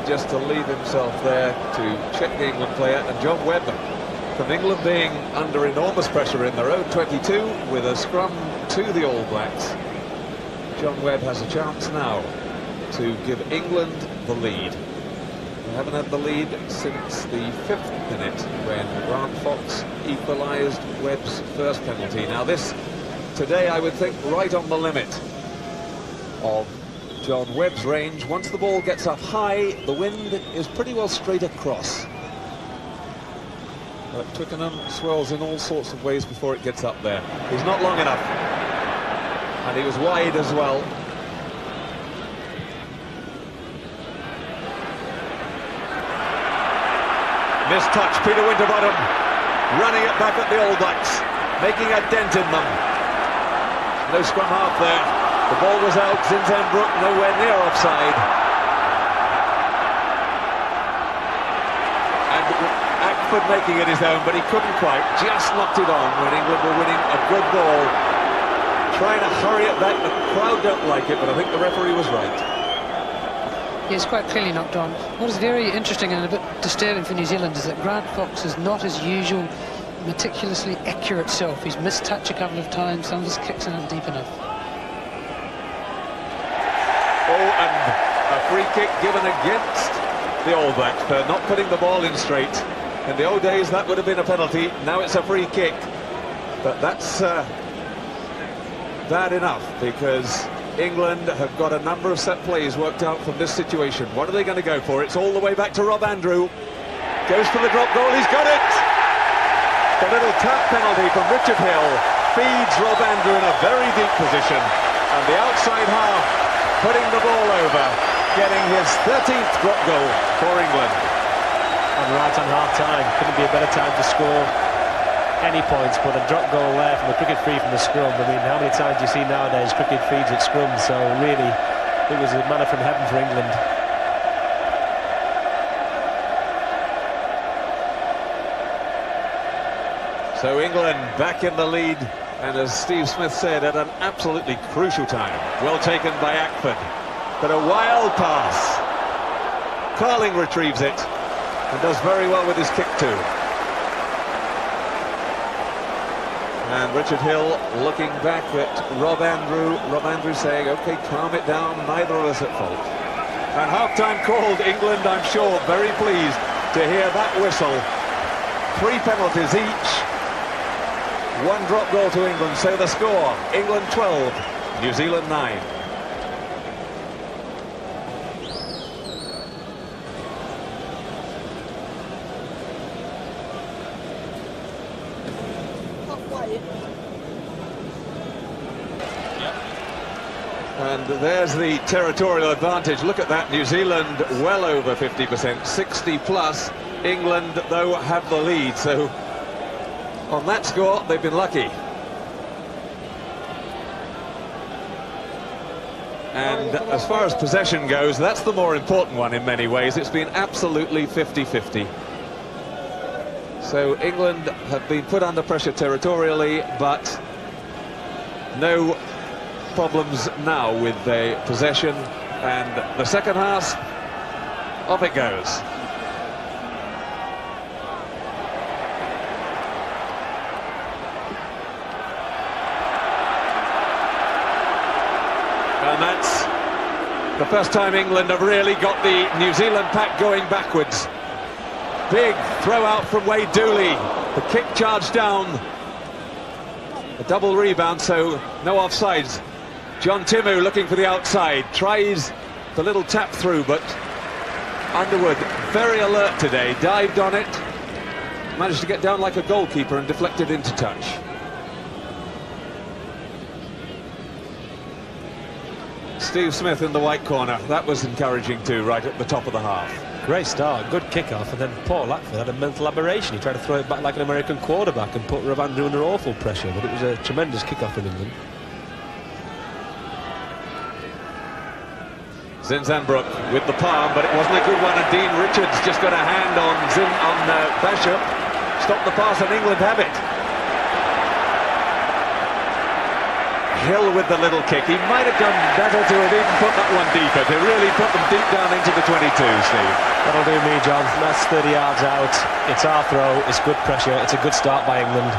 [SPEAKER 1] just to leave himself there to check the England player. And John Webb, from England being under enormous pressure in their own 22 with a scrum to the All Blacks, John Webb has a chance now to give England the lead. They haven't had the lead since the 5th minute when Grant Fox equalised Webb's first penalty. Now this, today, I would think right on the limit of John Webb's range. Once the ball gets up high, the wind is pretty well straight across. But Twickenham swirls in all sorts of ways before it gets up there. He's not long enough. And he was wide as well. Missed touch, Peter Winterbottom running it back at the All Blacks, making a dent in them. No scrum half there. The ball was out, Zinzan Brook nowhere near offside. And Ackford making it his own, but he couldn't quite. Just knocked it on when England were winning a good ball. Trying to hurry it back. The crowd don't like it, but I think the referee was right.
[SPEAKER 2] He's quite clearly knocked on. What is very interesting and a bit disturbing for New Zealand is that Grant Fox is not his usual meticulously accurate self. He's missed touch a couple of times, some of his kicks aren't deep enough.
[SPEAKER 1] Oh, and a free kick given against the All Blacks for not putting the ball in straight. In the old days that would have been a penalty, now it's a free kick. But that's bad enough, because England have got a number of set plays worked out from this situation. What are they going to go for? It's all the way back to Rob Andrew. Goes for the drop goal, he's got it! The little tap penalty from Richard Hill feeds Rob Andrew in a very deep position. And the outside half putting the ball over, getting his 13th drop goal for England.
[SPEAKER 3] And right on half-time, couldn't be a better time to score any points, but a drop goal there from a cricket free from the scrum. I mean, how many times do you see nowadays cricket feeds at scrum? So really, it was a manna from heaven for England.
[SPEAKER 1] So England back in the lead, and as Steve Smith said, at an absolutely crucial time. Well taken by Ackford, but a wild pass. Carling retrieves it and does very well with his kick too. And Richard Hill looking back at Rob Andrew. Rob Andrew saying, OK, calm it down, neither of us at fault. And half-time called. England, I'm sure, very pleased to hear that whistle. 3 penalties each. 1 drop goal to England, so the score, England 12, New Zealand 9. And there's the territorial advantage. Look at that, New Zealand well over 50%, 60 plus. England, though, have the lead, so on that score, they've been lucky. And as far as possession goes, that's the more important one in many ways. It's been absolutely 50-50. So England have been put under pressure territorially, but no problems now with their possession. And the second half, off it goes. And that's the first time England have really got the New Zealand pack going backwards. Big throw out from Wade Dooley. The kick charged down. A double rebound, so no offsides. John Timu looking for the outside. Tries the little tap through, but Underwood very alert today. Dived on it. Managed to get down like a goalkeeper and deflected into touch. Steve Smith in the white corner. That was encouraging too, right at the top of the half.
[SPEAKER 3] Great start, good kick-off, and then Paul Ackford had a mental aberration. He tried to throw it back like an American quarterback and put Rob Andrew under awful pressure, but it was a tremendous kick-off in England.
[SPEAKER 1] Zinzan Brook with the palm, but it wasn't a good one, and Dean Richards just got a hand on Bishop. stop the pass and England have it. Hill with the little kick. He might have done better to have even put that one deeper, to really put them deep down into the 22, Steve.
[SPEAKER 3] That'll do me, John. That's 30 yards out. It's our throw. It's good pressure. It's a good start by England.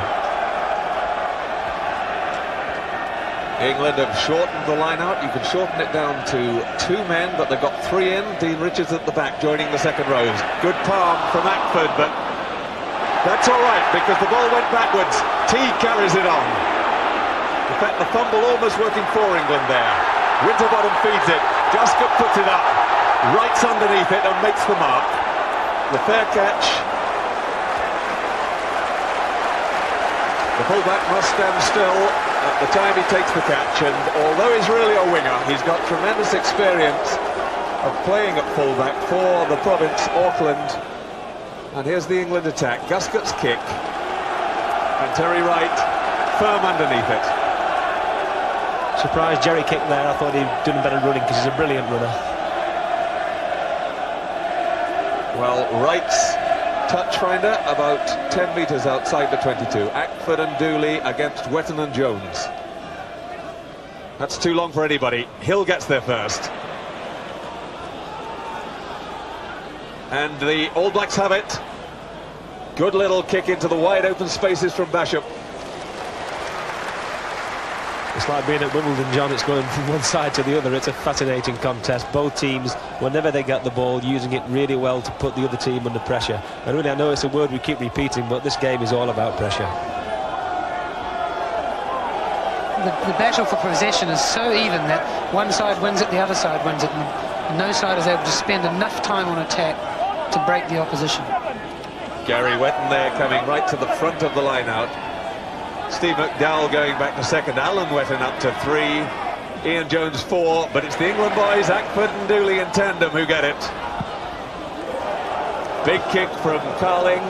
[SPEAKER 1] England have shortened the line out. You can shorten it down to 2 men, but they've got 3 in. Dean Richards at the back joining the second rows. Good palm from Ackford, but that's all right because the ball went backwards. T carries it on. In fact, the fumble almost working for England there. Winterbottom feeds it. Guscott puts it up. Wrights underneath it and makes the mark. The fair catch. The fullback must stand still at the time he takes the catch, and although he's really a winger, he's got tremendous experience of playing at fullback for the province, Auckland. And here's the England attack. Guscott's kick. And Terry Wright firm underneath it.
[SPEAKER 3] Surprised Jerry kicked there. I thought he'd done better running because he's a brilliant runner.
[SPEAKER 1] Well, Wright's touch finder about 10 metres outside the 22. Ackford and Dooley against Wetton and Jones. That's too long for anybody. Hill gets there first. And the All Blacks have it. Good little kick into the wide open spaces from Basham.
[SPEAKER 3] It's like being at Wimbledon, John. It's going from one side to the other. It's a fascinating contest. Both teams, whenever they get the ball, using it really well to put the other team under pressure. And really, I know it's a word we keep repeating, but this game is all about pressure.
[SPEAKER 2] The battle for possession is so even that one side wins it, the other side wins it, and no side is able to spend enough time on attack to break the opposition.
[SPEAKER 1] Gary Wetton there coming right to the front of the line out. Steve McDowell going back to second. Alan Wetton up to 3. Ian Jones 4. But it's the England boys, Ackford and Dooley in tandem, who get it. Big kick from Carling,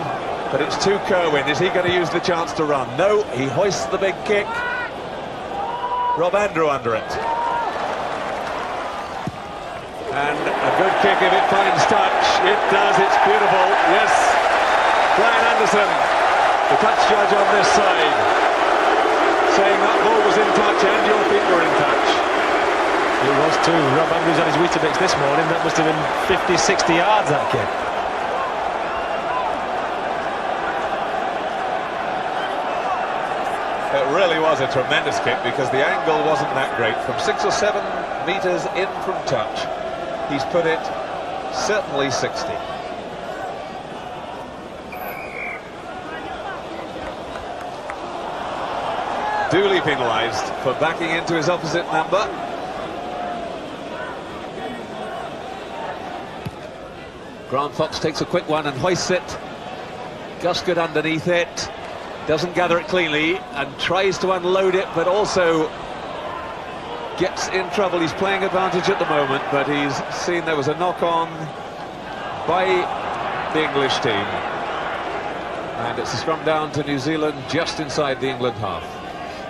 [SPEAKER 1] but it's to Kerwin. Is he going to use the chance to run? No, he hoists the big kick. Rob Andrew under it. And a good kick if it finds touch. It does, it's beautiful. Yes, Brian Anderson, the touch judge on this side, saying that ball was in touch and your feet were in touch.
[SPEAKER 3] It was too. Rob Andrews on his Weetabix this morning. That must have been 50, 60 yards, that kick.
[SPEAKER 1] It really was a tremendous kick because the angle wasn't that great. From 6 or 7 metres in from touch, he's put it certainly 60. Dooley penalised for backing into his opposite number. Grant Fox takes a quick one and hoists it. Guscott underneath it. Doesn't gather it cleanly and tries to unload it, but also gets in trouble. He's playing advantage at the moment, but he's seen there was a knock-on by the English team. And it's a scrum down to New Zealand just inside the England half.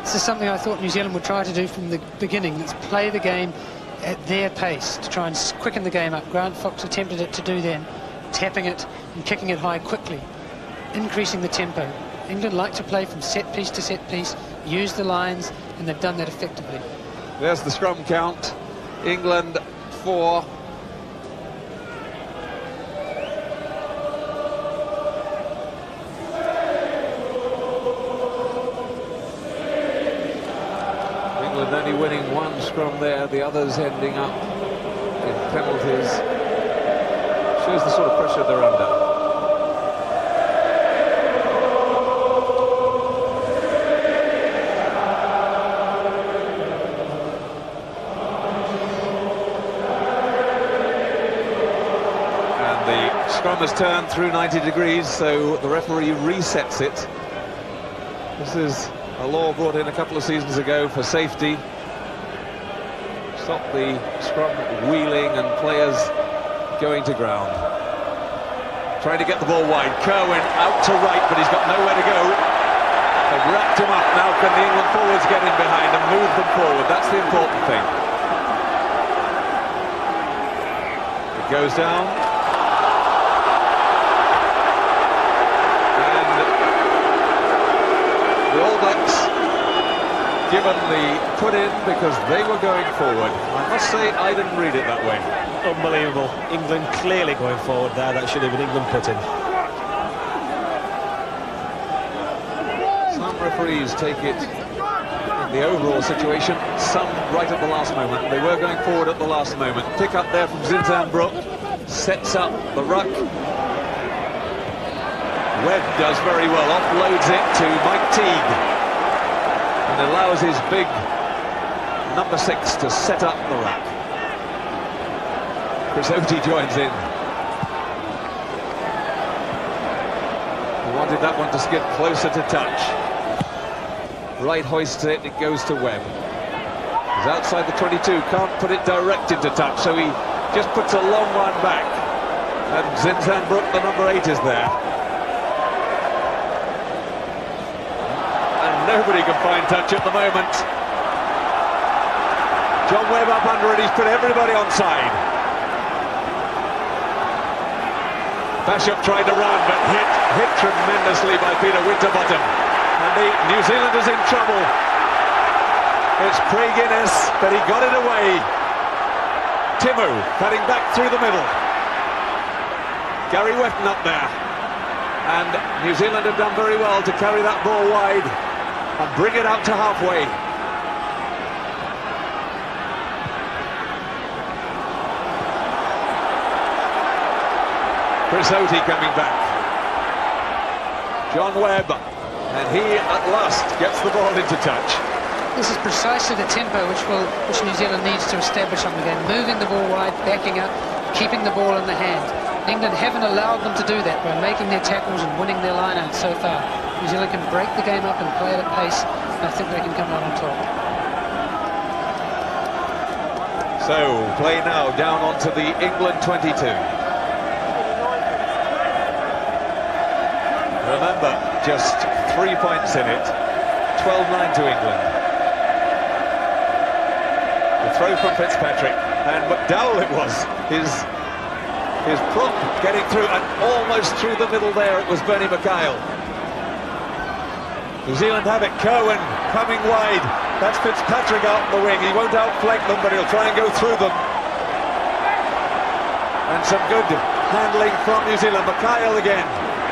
[SPEAKER 2] This is something I thought New Zealand would try to do from the beginning. Let's play the game at their pace to try and quicken the game up. Grant Fox attempted it to do then, tapping it and kicking it high quickly, increasing the tempo. England like to play from set piece to set piece, use the lines, and they've done that effectively.
[SPEAKER 1] There's the scrum count. England 4. England only winning 1 scrum there, the others ending up in penalties. Shows the sort of pressure they're under. Scrum has turned through 90 degrees, so the referee resets it. This is a law brought in a couple of seasons ago for safety. Stop the scrum wheeling and players going to ground. Trying to get the ball wide. Kerwin out to right, but he's got nowhere to go. They've wrapped him up. Now can the England forwards get in behind and move them forward? That's the important thing. It goes down. given the put in because they were going forward. I must say I didn't read it that way.
[SPEAKER 3] Unbelievable. England clearly going forward there. That should have been England put in.
[SPEAKER 1] Some referees take it in the overall situation, some right at the last moment. They were going forward at the last moment. Pick up there from Zinzan Brook, sets up the ruck. Webb does very well, offloads it to Mike Teague and allows his big number 6 to set up the ruck. Chris Oatey joins in. He wanted that one to skip closer to touch. Right hoists it, it goes to Webb. He's outside the 22, can't put it direct into touch, so he just puts a long one back. And Zinzan Brook, the number 8, is there. And nobody can find touch at the moment. John Webb up under it, he's put everybody onside. Bishop tried to run, but hit tremendously by Peter Winterbottom. And the New Zealanders in trouble. It's Craig Innes, but he got it away. Timu cutting back through the middle. Gary Wetton up there. And New Zealand have done very well to carry that ball wide and bring it out to halfway. Chris Oatey coming back. John Webb, and he at last gets the ball into touch.
[SPEAKER 2] This is precisely the tempo which New Zealand needs to establish on the game. Moving the ball wide, backing up, keeping the ball in the hand. England haven't allowed them to do that by making their tackles and winning their line-out so far. New Zealand can break the game up and play it at pace, and I think they can come out on top.
[SPEAKER 1] So, play now down onto the England 22. Remember, just 3 points in it, 12-9 to England. The throw from Fitzpatrick, and McDowell it was, his prop getting through, and almost through the middle there, it was Bernie McKyle. New Zealand have it, Cohen coming wide, that's Fitzpatrick out on the wing, he won't outflank them, but he'll try and go through them. And some good handling from New Zealand, McKyle again.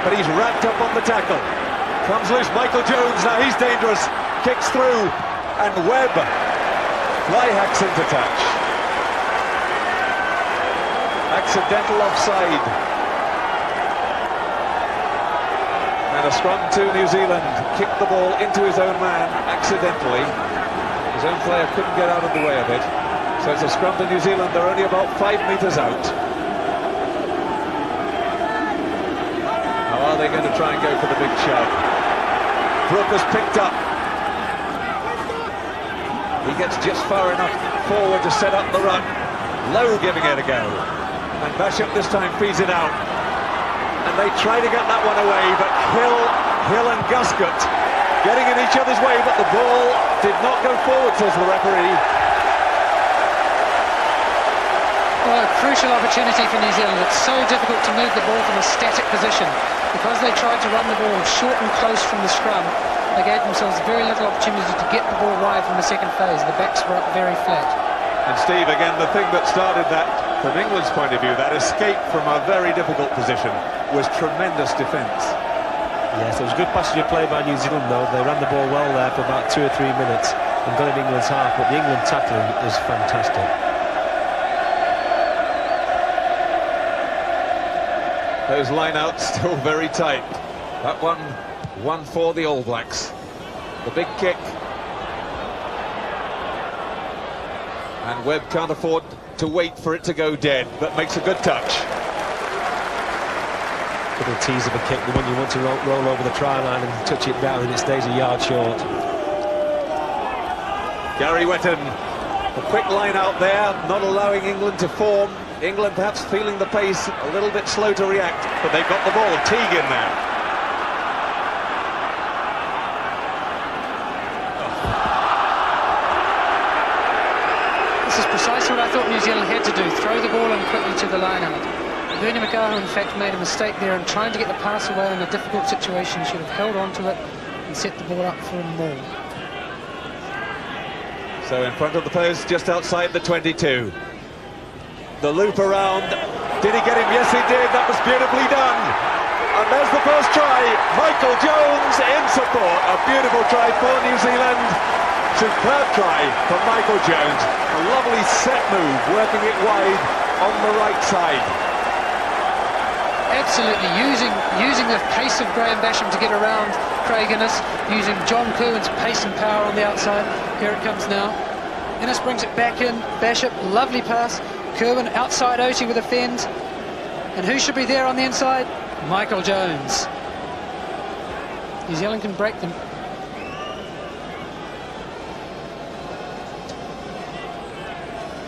[SPEAKER 1] But he's wrapped up on the tackle. Comes loose, Michael Jones, now he's dangerous. Kicks through, and Webb fly hacks into touch. Accidental offside. And a scrum to New Zealand. Kicked the ball into his own man, accidentally. His own player couldn't get out of the way of it. So it's a scrum to New Zealand, they're only about 5 metres out. Are they going to try and go for the big shove? Brook has picked up. He gets just far enough forward to set up the run. Lowe giving it a go. And Bishop this time feeds it out. And they try to get that one away, but Hill and Guscott getting in each other's way, but the ball did not go forward, says the referee.
[SPEAKER 2] Well, a crucial opportunity for New Zealand. It's so difficult to move the ball from a static position. Because they tried to run the ball short and close from the scrum, they gave themselves very little opportunity to get the ball wide from the second phase. The backs were up very flat.
[SPEAKER 1] And Steve, again, the thing that started that, from England's point of view, that escape from a very difficult position, was tremendous defence.
[SPEAKER 3] Yes, it was good passenger play by New Zealand, though. They ran the ball well there for about 2 or 3 minutes and got in England's half, but the England tackling is fantastic.
[SPEAKER 1] Those line-outs still very tight. That one for the All Blacks. The big kick. And Webb can't afford to wait for it to go dead, but makes a good touch.
[SPEAKER 3] Little tease of a kick, the one you want to roll over the try line and touch it down, and it stays a yard short.
[SPEAKER 1] Gary Wetton, a quick line out there, not allowing England to form. England perhaps feeling the pace, a little bit slow to react, but they've got the ball. Teague in there.
[SPEAKER 2] This is precisely what I thought New Zealand had to do, throw the ball in quickly to the line-out. Bernie McKyle, in fact, made a mistake there in trying to get the pass away in a difficult situation. Should have held on to it and set the ball up for a maul.
[SPEAKER 1] So in front of the post, just outside the 22. The loop around. Did he get him? Yes, he did. That was beautifully done. And there's the first try. Michael Jones in support. A beautiful try for New Zealand. Superb try from Michael Jones. A lovely set move, working it wide on the right side.
[SPEAKER 2] Absolutely using the pace of Graham Basham to get around Craig Innes, using John Kerwin's pace and power on the outside. Here it comes now. Innes brings it back in. Basham, lovely pass. Kerwin outside Oti with a fend. And who should be there on the inside? Michael Jones. New Zealand can break them.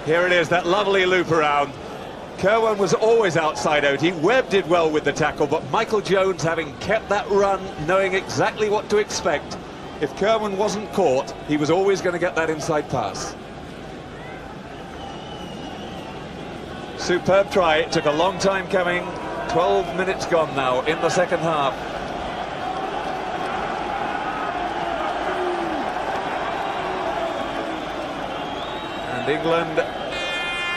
[SPEAKER 1] Here it is, that lovely loop around. Kerwin was always outside Oti. Webb did well with the tackle, but Michael Jones, having kept that run, knowing exactly what to expect, if Kerwin wasn't caught, he was always going to get that inside pass. Superb try. It took a long time coming. 12 minutes gone now in the second half. And England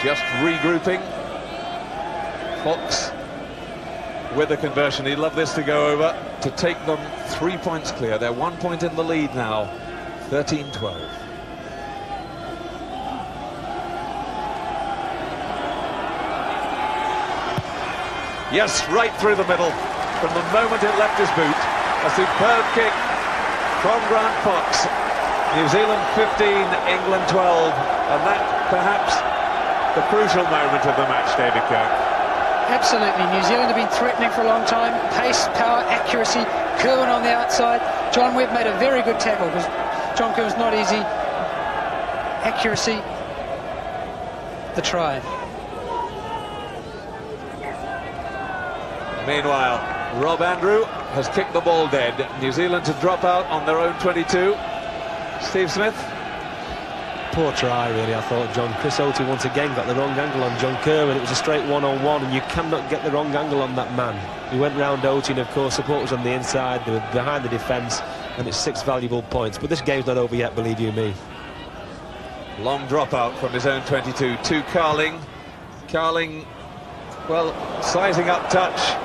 [SPEAKER 1] just regrouping. Fox with a conversion. He'd love this to go over to take them 3 points clear. They're 1 point in the lead now. 13-12. Yes, right through the middle. From the moment it left his boot, a superb kick from Grant Fox. New Zealand 15, England 12, and that perhaps the crucial moment of the match, David Kirk.
[SPEAKER 2] Absolutely, New Zealand have been threatening for a long time. Pace, power, accuracy. Kerwin on the outside. John Webb made a very good tackle because John Kerwin's not easy. Accuracy, the try.
[SPEAKER 1] Meanwhile, Rob Andrew has kicked the ball dead. New Zealand to drop out on their own 22. Steve Smith.
[SPEAKER 3] Poor try, really, I thought, John. Chris Oti once again got the wrong angle on John Kerwin. It was a straight one-on-one, and you cannot get the wrong angle on that man. He went round Oti, and of course, supporters on the inside. They were behind the defence, and it's 6 valuable points. But this game's not over yet, believe you me.
[SPEAKER 1] Long dropout from his own 22 to Carling. Carling, well, sizing up touch.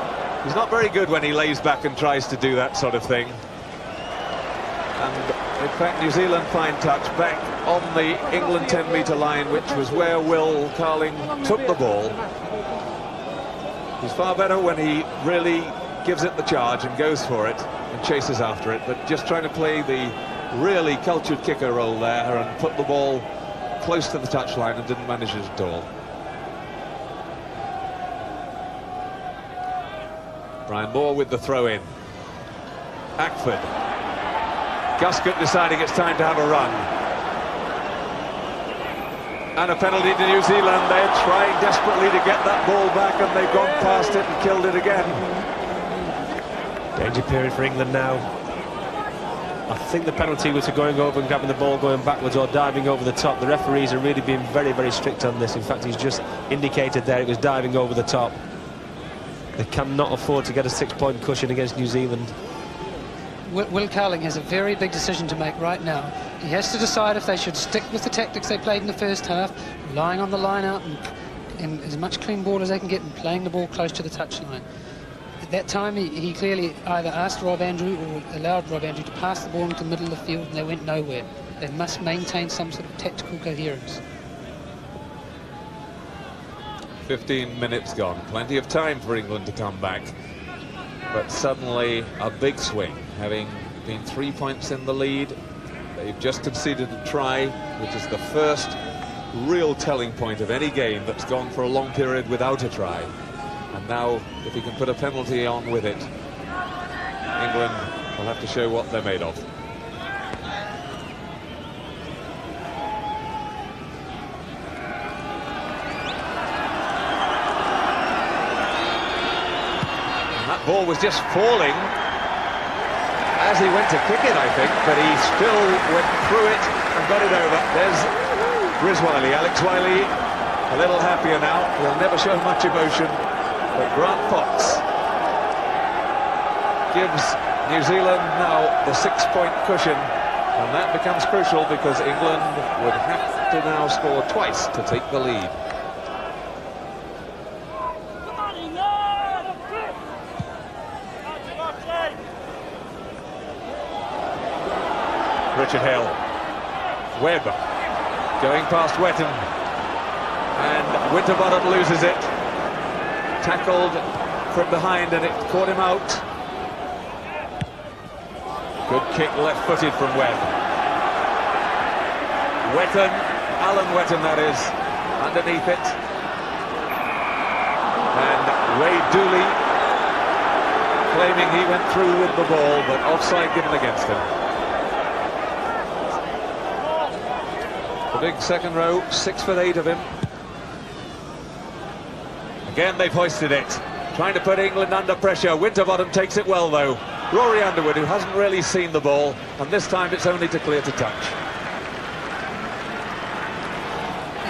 [SPEAKER 1] He's not very good when he lays back and tries to do that sort of thing. And in fact, New Zealand fine touch back on the England 10-metre line, which was where Will Carling took the ball. He's far better when he really gives it the charge and goes for it and chases after it, but just trying to play the really cultured kicker role there and put the ball close to the touchline and didn't manage it at all. Brian Moore with the throw-in. Ackford. Guscott deciding it's time to have a run. And a penalty to New Zealand. They're trying desperately to get that ball back, and they've gone past it and killed it again.
[SPEAKER 3] Danger period for England now. I think the penalty was for going over and grabbing the ball going backwards or diving over the top. The referees are really being very, very strict on this. In fact, he's just indicated there it was diving over the top. They cannot afford to get a 6-point cushion against New Zealand.
[SPEAKER 2] Will Carling has a very big decision to make right now. He has to decide if they should stick with the tactics they played in the first half, relying on the line out and as much clean ball as they can get and playing the ball close to the touchline. At that time, he clearly either asked Rob Andrew or allowed Rob Andrew to pass the ball into the middle of the field, and they went nowhere. They must maintain some sort of tactical coherence.
[SPEAKER 1] 15 minutes gone. Plenty of time for England to come back. But suddenly a big swing. Having been 3 points in the lead, they've just conceded a try, which is the first real telling point of any game that's gone for a long period without a try. And now, if he can put a penalty on with it, England will have to show what they're made of. Ball was just falling as he went to kick it, I think, but he still went through it and got it over. There's Grizz Wiley, Alex Wiley, a little happier now. He'll never show much emotion, but Grant Fox gives New Zealand now the 6-point cushion And that becomes crucial because England would have to now score twice to take the lead. Richard Hill. Webb going past Wetton. And Winterbottom loses it. Tackled from behind and it caught him out. Good kick left-footed from Webb. Wetton, Alan Wetton that is, underneath it. And Ray Dooley claiming he went through with the ball, but offside given against him. The big second row, 6'8" of him. Again they've hoisted it, trying to put England under pressure. Winterbottom takes it well though. Rory Underwood, who hasn't really seen the ball, and this time it's only to clear to touch.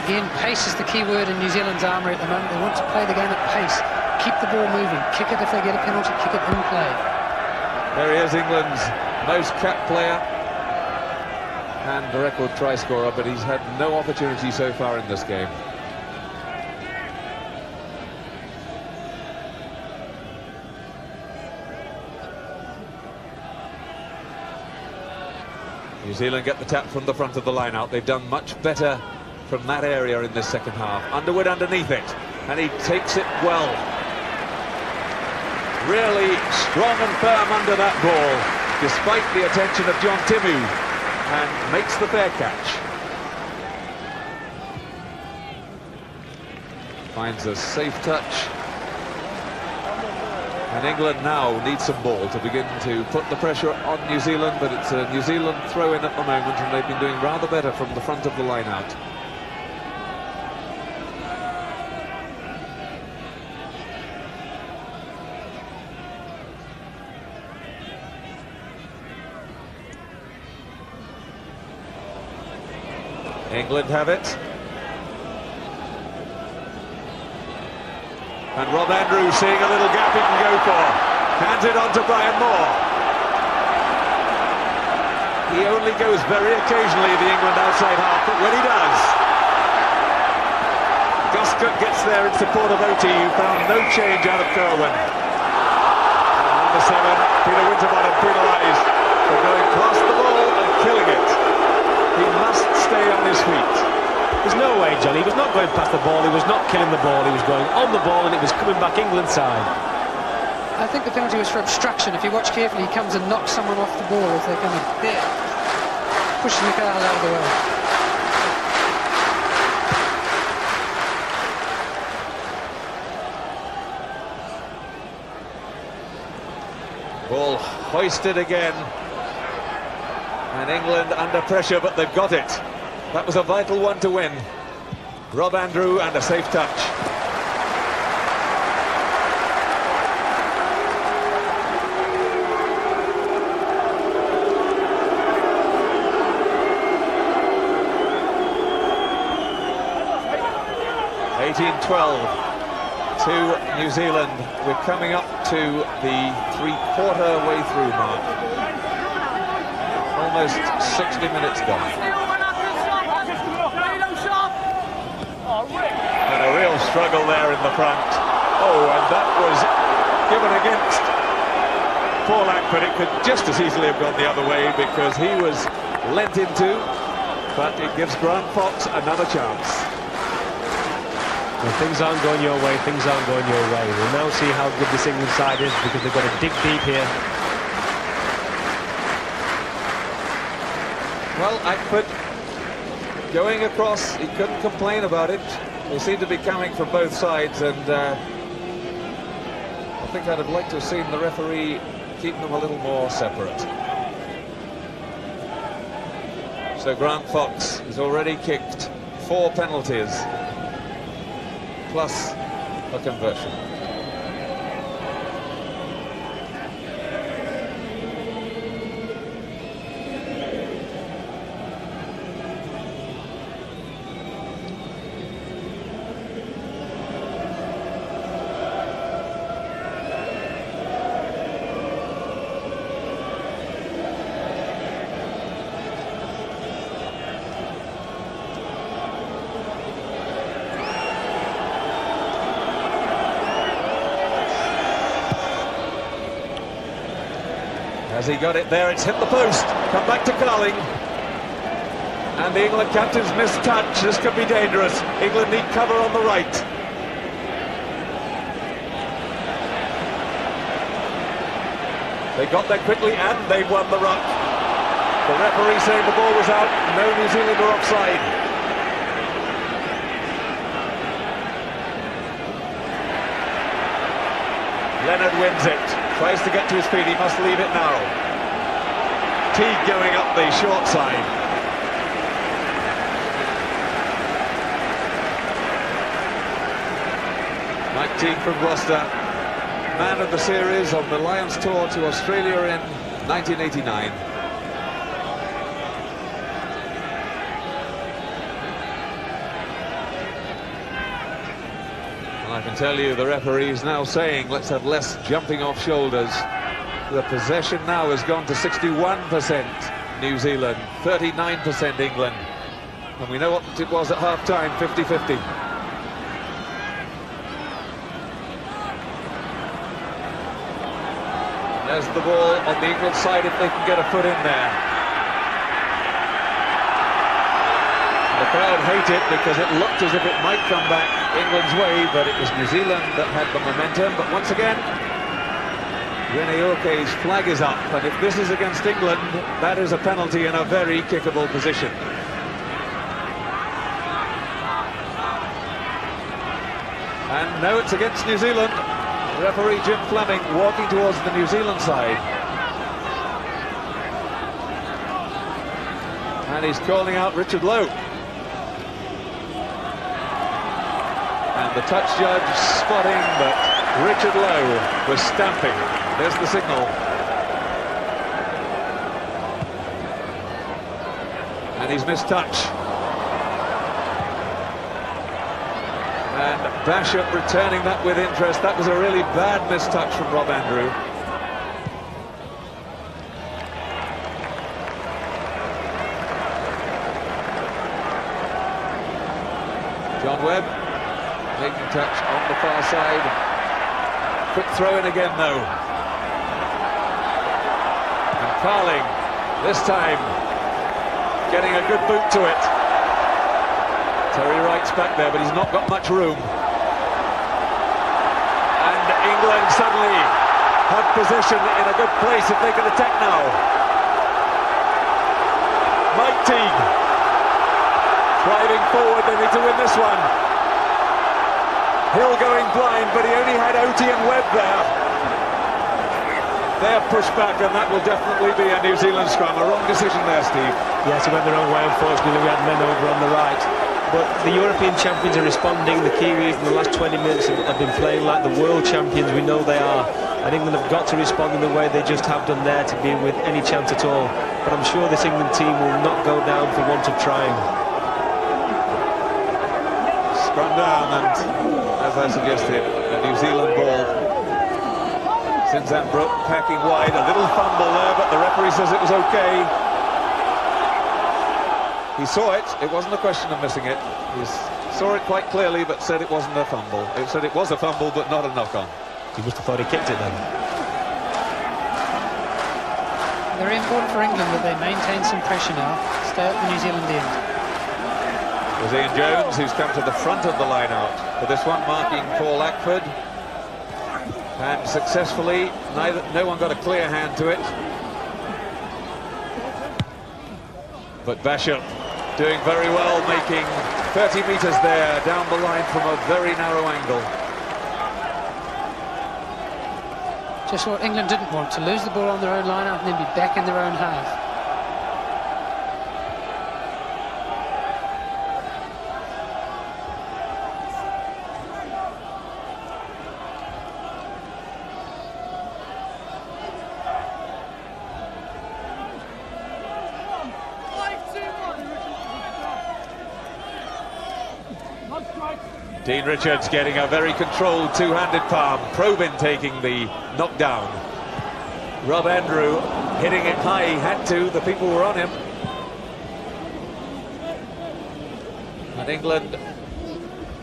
[SPEAKER 2] Again, pace is the key word in New Zealand's armoury at the moment. They want to play the game at pace, keep the ball moving, kick it if they get a penalty, kick it in play.
[SPEAKER 1] There he is, England's most capped player and the record try scorer, but he's had no opportunity so far in this game. New Zealand get the tap from the front of the line out. They've done much better from that area in this second half. Underwood underneath it, and he takes it well. Really strong and firm under that ball, despite the attention of John Timu, and makes the fair catch. Finds a safe touch. And England now needs some ball to begin to put the pressure on New Zealand, but it's a New Zealand throw-in at the moment, and they've been doing rather better from the front of the line out. England have it. And Rob Andrews seeing a little gap he can go for. Hands it on to Brian Moore. He only goes very occasionally, the England outside half, but when he does, Gus Cook gets there in support of OT, who found no change out of Kerwin. And number 7, Peter Winterbottom, penalised for going past the ball and killing it. He must stay on his feet.
[SPEAKER 3] There's no way, Johnny. He was not going past the ball, he was not killing the ball, he was going on the ball and it was coming back England's side.
[SPEAKER 2] I think the penalty was for obstruction. If you watch carefully, he comes and knocks someone off the ball as they're coming. There. Pushing the car out of the way.
[SPEAKER 1] Ball hoisted again. And England under pressure, but they've got it. That was a vital one to win. Rob Andrew and a safe touch. to New Zealand. We're coming up to the three-quarter way through mark. Almost 60 minutes gone. And a real struggle there in the front. Oh, and that was given against Paulak, but it could just as easily have gone the other way because he was lent into, but it gives Grant Fox another chance.
[SPEAKER 3] When things aren't going your way, things aren't going your way. We'll now see how good this England side is because they've got to dig deep here.
[SPEAKER 1] Well, Ackford going across, he couldn't complain about it. They seem to be coming from both sides, and I think I'd have liked to have seen the referee keep them a little more separate. So Grant Fox has already kicked 4 penalties, plus a conversion. Has he got it there? It's hit the post. Come back to Carling. And the England captain's missed touch. This could be dangerous. England need cover on the right. They got there quickly and they've won the ruck. The referee saying the ball was out. No New Zealander offside. Leonard wins it. Tries to get to his feet. He must leave it now. Teague going up the short side. Mike Teague from Gloucester, man of the series on the Lions tour to Australia in 1989. I can tell you the referee is now saying let's have less jumping off shoulders. The possession now has gone to 61% New Zealand, 39% England. And we know what it was at half-time, 50-50. There's the ball on the England side if they can get a foot in there. The crowd hate it because it looked as if it might come back England's way, but it was New Zealand that had the momentum. But once again, Rene Oke's flag is up, and if this is against England, that is a penalty in a very kickable position. And now it's against New Zealand. Referee Jim Fleming walking towards the New Zealand side. And he's calling out Richard Lowe. And the touch judge spotting, but Richard Lowe was stamping. There's the signal. And he's missed touch. And Basham returning that with interest. That was a really bad mistouch from Rob Andrew. John Webb making touch on the far side. Quick throw in again though. And Carling this time getting a good boot to it. Terry Wright's back there, but he's not got much room. And England suddenly have possession in a good place if they can attack now. Mike Teague driving forward, they need to win this one. Hill going blind, but he only had Otie and Webb there. They're pushed back, and that will definitely be a New Zealand scrum. A wrong decision there, Steve.
[SPEAKER 3] Yes, it went the wrong way, unfortunately. We had men over on the right. But the European champions are responding. The Kiwis in the last 20 minutes have been playing like the world champions we know they are. And England have got to respond in the way they just have done there to be with any chance at all. But I'm sure this England team will not go down for want of trying.
[SPEAKER 1] Scrum down, and as I suggested, a New Zealand ball. Zinzan Brooke packing wide, a little fumble there, but the referee says it was okay. He saw it. It wasn't a question of missing it. He saw it quite clearly, but said it wasn't a fumble. It said it was a fumble, but not a knock-on.
[SPEAKER 3] He must have thought he kicked it then.
[SPEAKER 2] Very important for England that they maintain some pressure now. Stay at the New Zealand end.
[SPEAKER 1] It was Ian Jones who's come to the front of the line-out for this one, marking Paul Ackford. And successfully, no one got a clear hand to it. But Basham doing very well, making 30 metres there down the line from a very narrow angle.
[SPEAKER 2] Just what England didn't want, to lose the ball on their own line-out and then be back in their own half.
[SPEAKER 1] Dean Richards getting a very controlled two-handed palm. Probyn taking the knockdown. Rob Andrew hitting it high, he had to, the people were on him. And England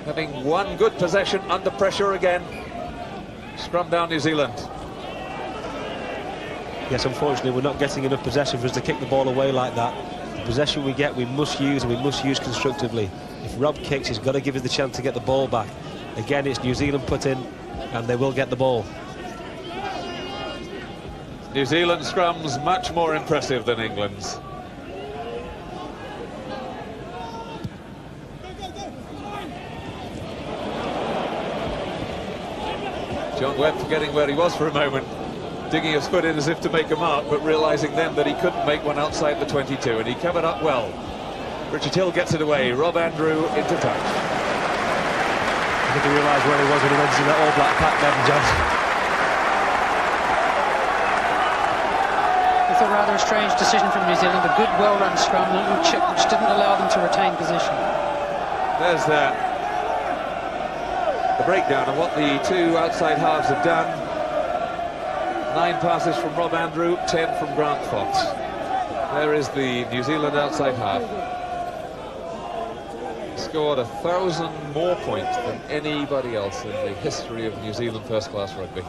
[SPEAKER 1] having one good possession under pressure again. Scrum down New Zealand.
[SPEAKER 3] Yes, unfortunately, we're not getting enough possession for us to kick the ball away like that. The possession we get, we must use, and we must use constructively. If Rob kicks, he's got to give us the chance to get the ball back. Again, it's New Zealand put in, and they will get the ball.
[SPEAKER 1] New Zealand scrum's much more impressive than England's. John Webb forgetting where he was for a moment, digging his foot in as if to make a mark, but realising then that he couldn't make one outside the 22, and he covered up well. Richard Hill gets it away, Rob Andrew into touch.
[SPEAKER 3] I think he realised where he was when he went to that All Black pack then, John.
[SPEAKER 2] It's a rather strange decision from New Zealand. A good, well-run scrum, a little chip which didn't allow them to retain position.
[SPEAKER 1] There's the breakdown of what the two outside halves have done. 9 passes from Rob Andrew, 10 from Grant Fox. There is the New Zealand outside half. Scored 1,000 more points than anybody else in the history of New Zealand first-class rugby.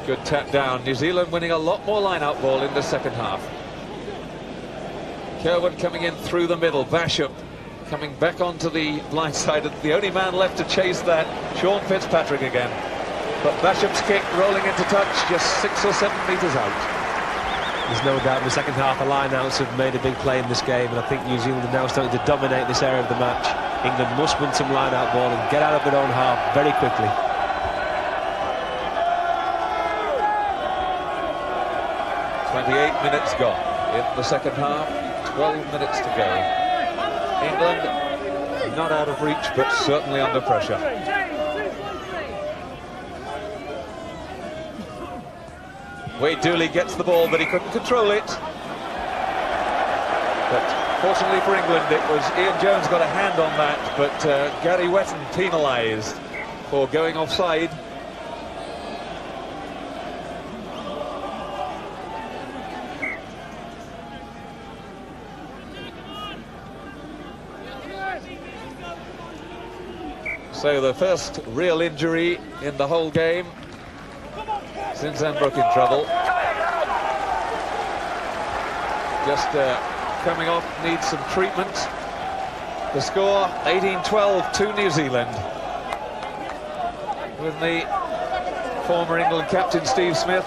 [SPEAKER 1] Good tap down. New Zealand winning a lot more line-out ball in the second half. Kerwin coming in through the middle. Basham coming back onto the blind side. The only man left to chase that, Sean Fitzpatrick again. But Basham's kick rolling into touch, just 6 or 7 metres out.
[SPEAKER 3] There's no doubt in the second half the line-outs have made a big play in this game, and I think New Zealand are now starting to dominate this area of the match. England must win some line-out ball and get out of their own half very quickly.
[SPEAKER 1] Minutes gone in the second half, 12 minutes to go. England not out of reach, but certainly under pressure. Wade Dooley gets the ball, but he couldn't control it. But fortunately for England, it was Ian Jones got a hand on that, but Gary Wetton penalised for going offside. So the first real injury in the whole game. Zinzanbrook in trouble. Just coming off, needs some treatment. The score 18-12 to New Zealand. With the former England captain Steve Smith.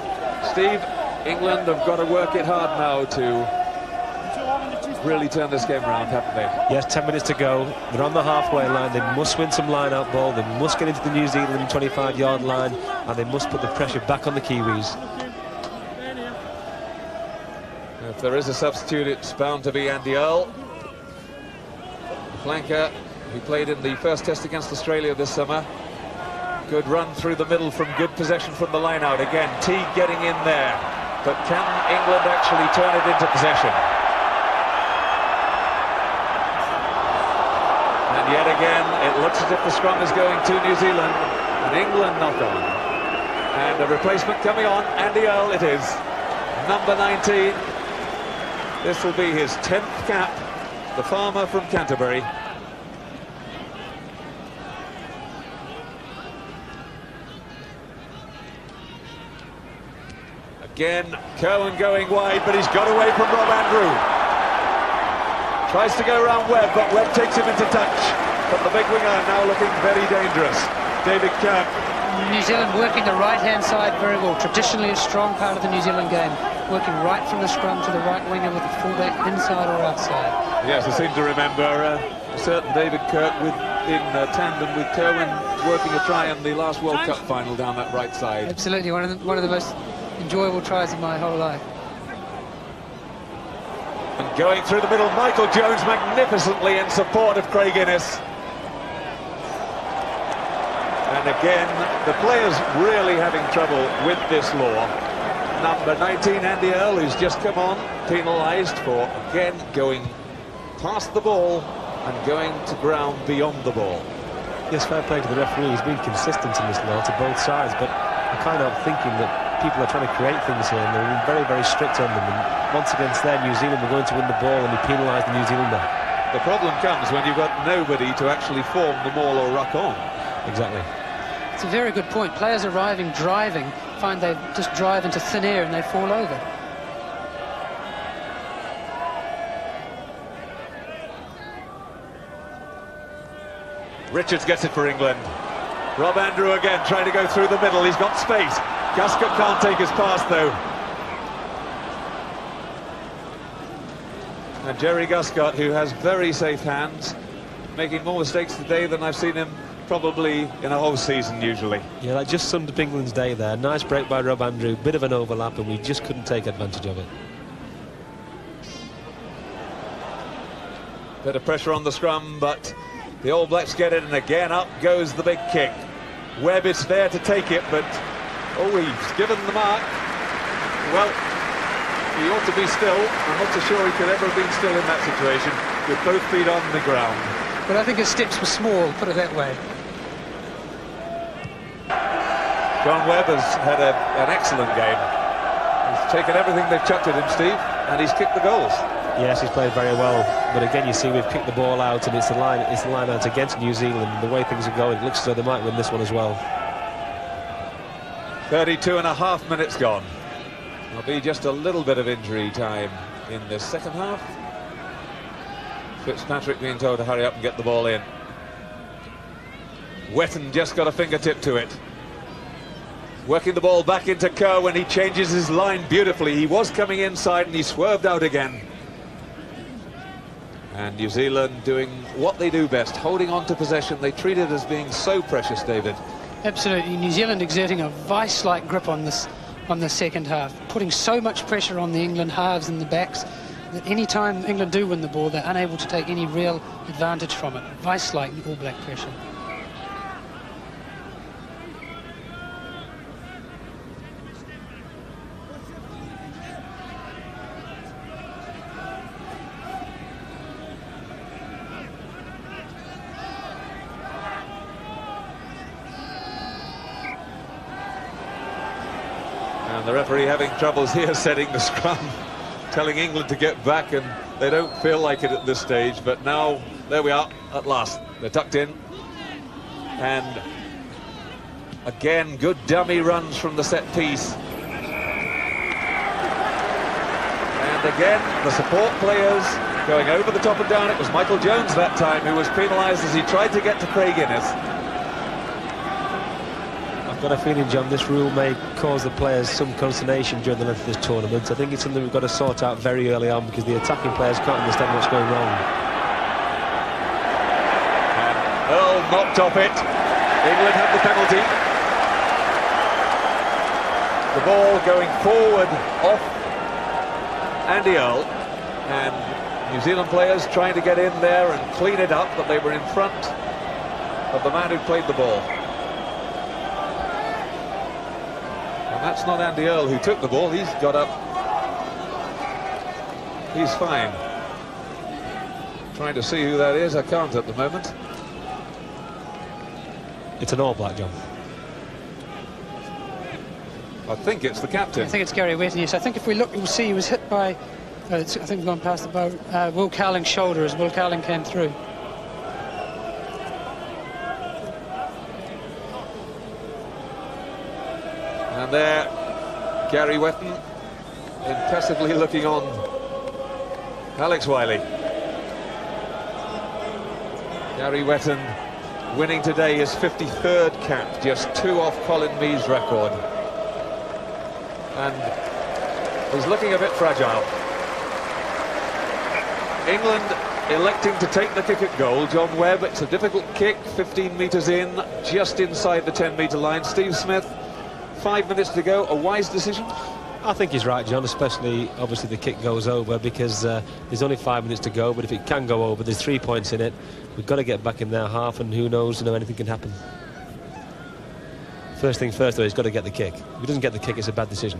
[SPEAKER 1] Steve, England have got to work it hard now to really turn this game around, haven't they?
[SPEAKER 3] Yes, 10 minutes to go. They're on the halfway line. They must win some line-out ball. They must get into the New Zealand 25-yard line, and they must put the pressure back on the Kiwis.
[SPEAKER 1] If there is a substitute, it's bound to be Andy Earl. Flanker, who played in the first test against Australia this summer. Good run through the middle from good possession from the line-out. Again, Teague getting in there. But can England actually turn it into possession? Yet again, it looks as if the scrum is going to New Zealand, and England knock on. And a replacement coming on, Andy Earl it is, number 19. This will be his 10th cap, the farmer from Canterbury. Again, Kerwin going wide, but he's got away from Rob Andrew. Tries to go around Webb, but Webb takes him into touch. But the big winger now looking very dangerous. David Kirk.
[SPEAKER 2] New Zealand working the right-hand side very well. Traditionally a strong part of the New Zealand game. Working right from the scrum to the right winger with the fullback inside or outside.
[SPEAKER 1] Yes, I seem to remember a certain David Kirk in tandem with Kerwin working a try in the last World Cup final down that right side.
[SPEAKER 2] Absolutely, one of the most enjoyable tries of my whole life.
[SPEAKER 1] And going through the middle, Michael Jones magnificently in support of Craig Innes. And again, the players really having trouble with this law. Number 19, Andy Earl, who's just come on, penalised for, again, going past the ball and going to ground beyond the ball.
[SPEAKER 3] Yes, fair play to the referee. He's been consistent in this law to both sides, but I'm kind of thinking that people are trying to create things here, and they're being very, very strict on them. And once against there, New Zealand were going to win the ball, and he penalised the New Zealander.
[SPEAKER 1] The problem comes when you've got nobody to actually form the maul or ruck on.
[SPEAKER 3] Exactly.
[SPEAKER 2] It's a very good point. Players arriving, driving, find they just drive into thin air and they fall over.
[SPEAKER 1] Richards gets it for England. Rob Andrew again trying to go through the middle. He's got space. Guscott can't take his pass though. And Jerry Guscott, who has very safe hands, making more mistakes today than I've seen him probably in a whole season usually.
[SPEAKER 3] Yeah, that just summed up England's day there. Nice break by Rob Andrew, bit of an overlap, and we just couldn't take advantage of it.
[SPEAKER 1] Bit of pressure on the scrum, but the All Blacks get it, and again up goes the big kick. Webb is there to take it, but oh, he's given the mark. Well, he ought to be still. I'm not so sure he could ever have been still in that situation with both feet on the ground.
[SPEAKER 2] But I think his steps were small, put it that way.
[SPEAKER 1] John Webb has had an excellent game. He's taken everything they've chucked at him, Steve, and he's kicked the goals.
[SPEAKER 3] Yes, he's played very well, but again you see we've kicked the ball out and it's the line out against New Zealand. The way things are going, it looks as though they might win this one as well.
[SPEAKER 1] 32.5 minutes gone. There'll be just a little bit of injury time in the second half. Fitzpatrick being told to hurry up and get the ball in. Wetton just got a fingertip to it. Working the ball back into Kerr when he changes his line beautifully. He was coming inside and he swerved out again. And New Zealand doing what they do best, holding on to possession. They treat it as being so precious, David.
[SPEAKER 2] Absolutely. New Zealand exerting a vice-like grip on the second half, putting so much pressure on the England halves and the backs that any time England do win the ball, they're unable to take any real advantage from it. Vice-like All Black pressure.
[SPEAKER 1] And the referee having troubles here setting the scrum, telling England to get back, and they don't feel like it at this stage. But now, there we are, at last. They're tucked in. And again, good dummy runs from the set piece. And again, the support players going over the top and down. It was Michael Jones that time who was penalised as he tried to get to Craig Innes.
[SPEAKER 3] I've got a feeling, John, this rule may cause the players some consternation during the length of this tournament. I think it's something we've got to sort out very early on because the attacking players can't understand what's going wrong.
[SPEAKER 1] And Earl knocked off it. England have the penalty. The ball going forward off Andy Earl, and New Zealand players trying to get in there and clean it up, but they were in front of the man who played the ball. And that's not Andy Earl who took the ball. He's got up. He's fine. Trying to see who that is. I can't at the moment.
[SPEAKER 3] It's an All Black, John.
[SPEAKER 1] I think it's the captain.
[SPEAKER 2] I think it's Gary Wetton, yes. I think if we look, we'll see he was hit by, I think we've gone past the Will Cowling's shoulder as Will Cowling came through.
[SPEAKER 1] And there, Gary Wetton impassively looking on Alex Wiley. Gary Wetton winning today his 53rd cap, just 2 off Colin Mee's record. And he's looking a bit fragile. England electing to take the kick at goal. John Webb, it's a difficult kick, 15 metres in, just inside the 10-metre line. Steve Smith, 5 minutes to go, a wise decision?
[SPEAKER 3] I think he's right, John, especially obviously the kick goes over because there's only 5 minutes to go, but if it can go over, there's 3 points in it. We've got to get back in their half, and who knows, anything can happen. First thing first, though, he's got to get the kick. If he doesn't get the kick, it's a bad decision.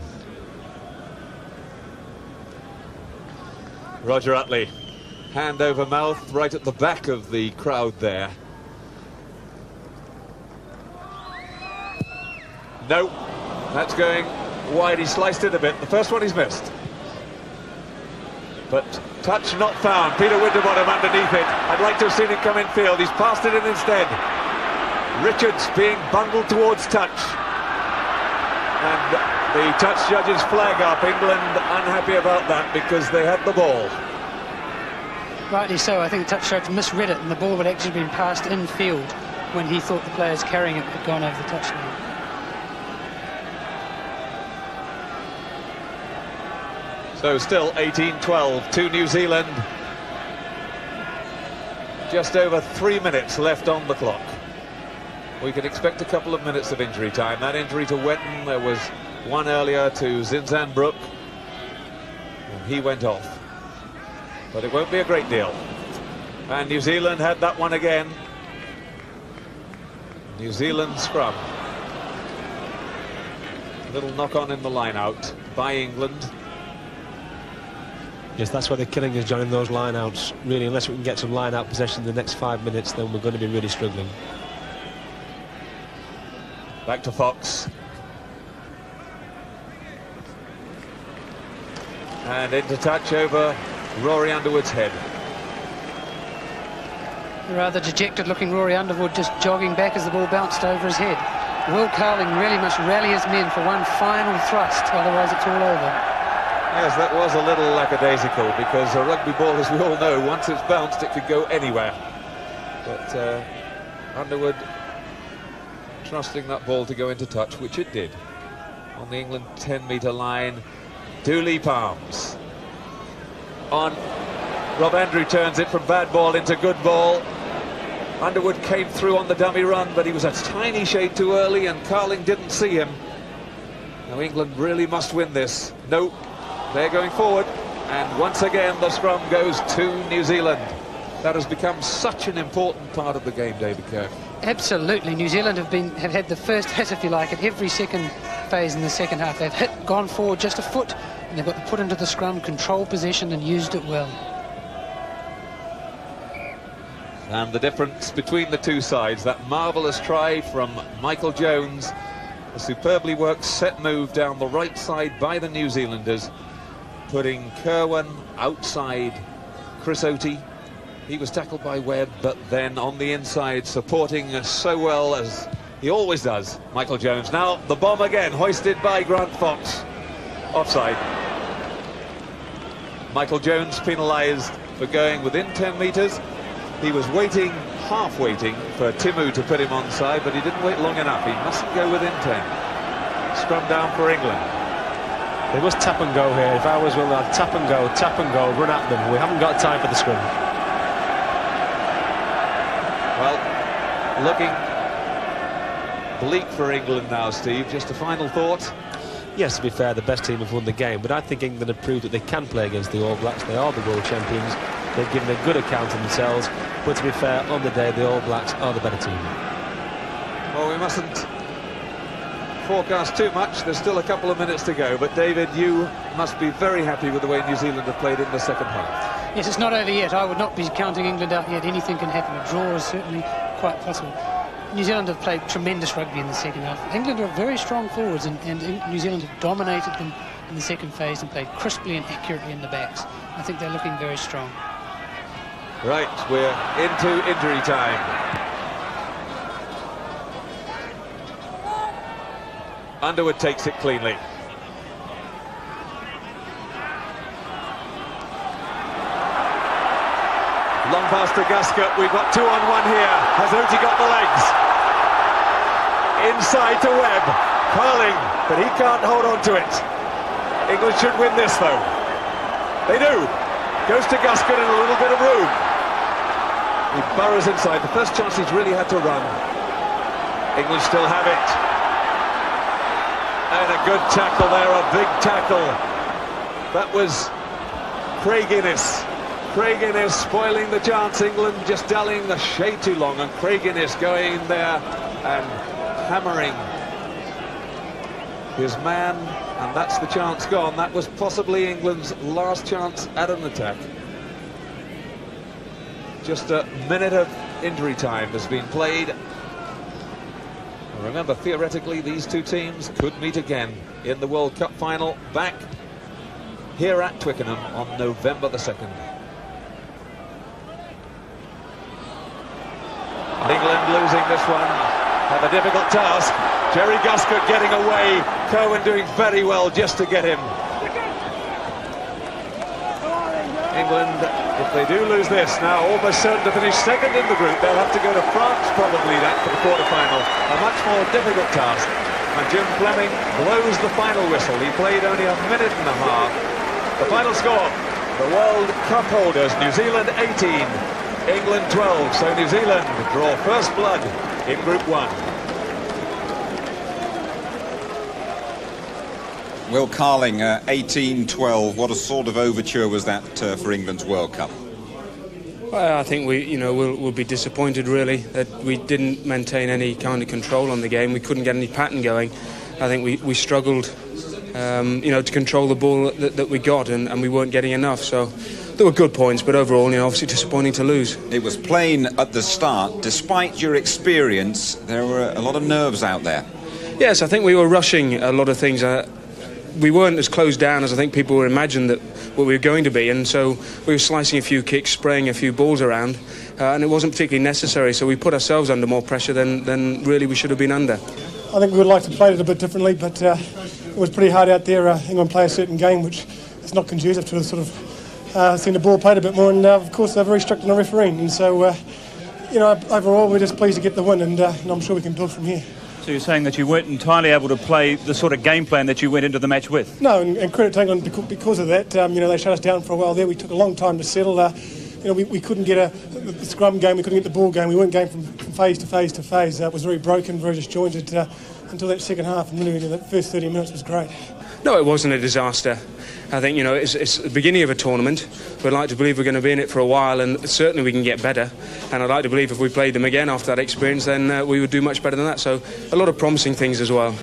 [SPEAKER 1] Roger Utley, hand over mouth, right at the back of the crowd there. No, that's going wide. He sliced it a bit. The first one he's missed. But touch not found. Peter Winterbottom underneath it. I'd like to have seen it come in field. He's passed it in instead. Richards being bundled towards touch. And the touch judges flag up. England unhappy about that because they had the ball.
[SPEAKER 2] Rightly so. I think the touch judge misread it, and the ball had actually been passed infield when he thought the players carrying it had gone over the touchline.
[SPEAKER 1] So still 18-12 to New Zealand. Just over 3 minutes left on the clock. We could expect a couple of minutes of injury time. That injury to Wetton, there was one earlier to Zinzan Brook, and he went off. But it won't be a great deal. And New Zealand had that one again. New Zealand scrum. A little knock-on in the line-out by England.
[SPEAKER 3] Yes, that's why they're killing us, John, in those line-outs. Really, unless we can get some line-out possession in the next 5 minutes, then we're going to be really struggling.
[SPEAKER 1] Back to Fox. And into touch over Rory Underwood's head.
[SPEAKER 2] Rather dejected-looking Rory Underwood just jogging back as the ball bounced over his head. Will Carling really must rally his men for one final thrust, otherwise it's all over.
[SPEAKER 1] Yes, that was a little lackadaisical, because a rugby ball, as we all know, once it's bounced, it could go anywhere. But Underwood trusting that ball to go into touch, which it did. On the England 10-metre line, Dooley Palms. On, Rob Andrew turns it from bad ball into good ball. Underwood came through on the dummy run, but he was a tiny shade too early, and Carling didn't see him. Now England really must win this. No, they're going forward, and once again the scrum goes to New Zealand. That has become such an important part of the game, David Kirk.
[SPEAKER 2] Absolutely. New Zealand have had the first hit, if you like, at every second phase in the second half. They've hit, gone forward just a foot, and they've got the foot into the scrum, controlled possession and used it well.
[SPEAKER 1] And the difference between the two sides, that marvellous try from Michael Jones, a superbly worked set move down the right side by the New Zealanders, putting Kerwin outside Chris Otey. He was tackled by Webb, but then on the inside, supporting so well as he always does, Michael Jones. Now the bomb again, hoisted by Grant Fox. Offside. Michael Jones penalised for going within 10 metres. He was waiting, half waiting, for Timu to put him onside, but he didn't wait long enough. He mustn't go within 10. Scrum down for England.
[SPEAKER 3] They must tap and go here. If I was willing, I'd tap and go, run at them. We haven't got time for the scrum.
[SPEAKER 1] Well, looking bleak for England now, Steve. Just a final thought.
[SPEAKER 3] Yes, to be fair, the best team have won the game, but I think England have proved that they can play against the All Blacks. They are the world champions. They've given a good account of themselves, but to be fair, on the day, the All Blacks are the better team.
[SPEAKER 1] Well, we mustn't forecast too much. There's still a couple of minutes to go, but David, you must be very happy with the way New Zealand have played in the second half.
[SPEAKER 2] Yes, it's not over yet. I would not be counting England out yet. Anything can happen. A draw is certainly quite possible. New Zealand have played tremendous rugby in the second half. England are very strong forwards, and New Zealand have dominated them in the second phase and played crisply and accurately in the backs. I think they're looking very strong.
[SPEAKER 1] Right, we're into injury time. Underwood takes it cleanly. Long pass to Gasket. We've got 2-on-1 here. Has Otey got the legs? Inside to Webb. Carling, but he can't hold on to it. England should win this, though. They do. Goes to Gasket in a little bit of room. He burrows inside. The first chance he's really had to run. England still have it. And a good tackle there, a big tackle. That was Craig Innes. Craig Innes spoiling the chance. England just dallying a shade too long, and Craig Innes going in there and hammering his man, and that's the chance gone. That was possibly England's last chance at an attack. Just a minute of injury time has been played. And remember, theoretically, these two teams could meet again in the World Cup final back here at Twickenham on November the 2nd. England losing this one, have a difficult task. Jerry Gasket getting away Cohen doing very well just to get him. England, if they do lose this, now almost certain to finish second in the group. They'll have to go to France probably then for the quarter-final. A much more difficult task. And Jim Fleming blows the final whistle. He played only a minute and a half. The final score, the World Cup holders, New Zealand 18, England 12. So New Zealand draw first blood in Group 1.
[SPEAKER 5] Will Carling, 18-12. What a sort of overture was that for England's World Cup?
[SPEAKER 6] Well, I think we'll be disappointed really that we didn't maintain any kind of control on the game. We couldn't get any pattern going. I think we struggled, to control the ball that we got, and we weren't getting enough. So there were good points, but overall, obviously disappointing to lose. It was plain at the start. Despite your experience, there were a lot of nerves out there. Yes, I think we were rushing a lot of things. We weren't as closed down as I think people were imagined that what we were going to be, and so we were slicing a few kicks, spraying a few balls around, and it wasn't particularly necessary, so we put ourselves under more pressure than really we should have been under.
[SPEAKER 7] I think we would like to play it a bit differently, but it was pretty hard out there. England play a certain game which is not conducive to sort of seeing the ball played a bit more, and of course they're very strict on the refereeing, and so overall we're just pleased to get the win, and I'm sure we can build from here.
[SPEAKER 8] So you're saying that you weren't entirely able to play the sort of game plan that you went into the match with?
[SPEAKER 7] No, and credit to England because of that. They shut us down for a while there. We took a long time to settle. We couldn't get the scrum game, we couldn't get the ball game. We weren't going from phase to phase to phase. It was very broken, very disjointed until that second half, and really that first 30 minutes was great.
[SPEAKER 6] No, it wasn't a disaster. I think, it's the beginning of a tournament. We'd like to believe we're going to be in it for a while, and certainly we can get better. And I'd like to believe if we played them again after that experience, then we would do much better than that. So a lot of promising things as well.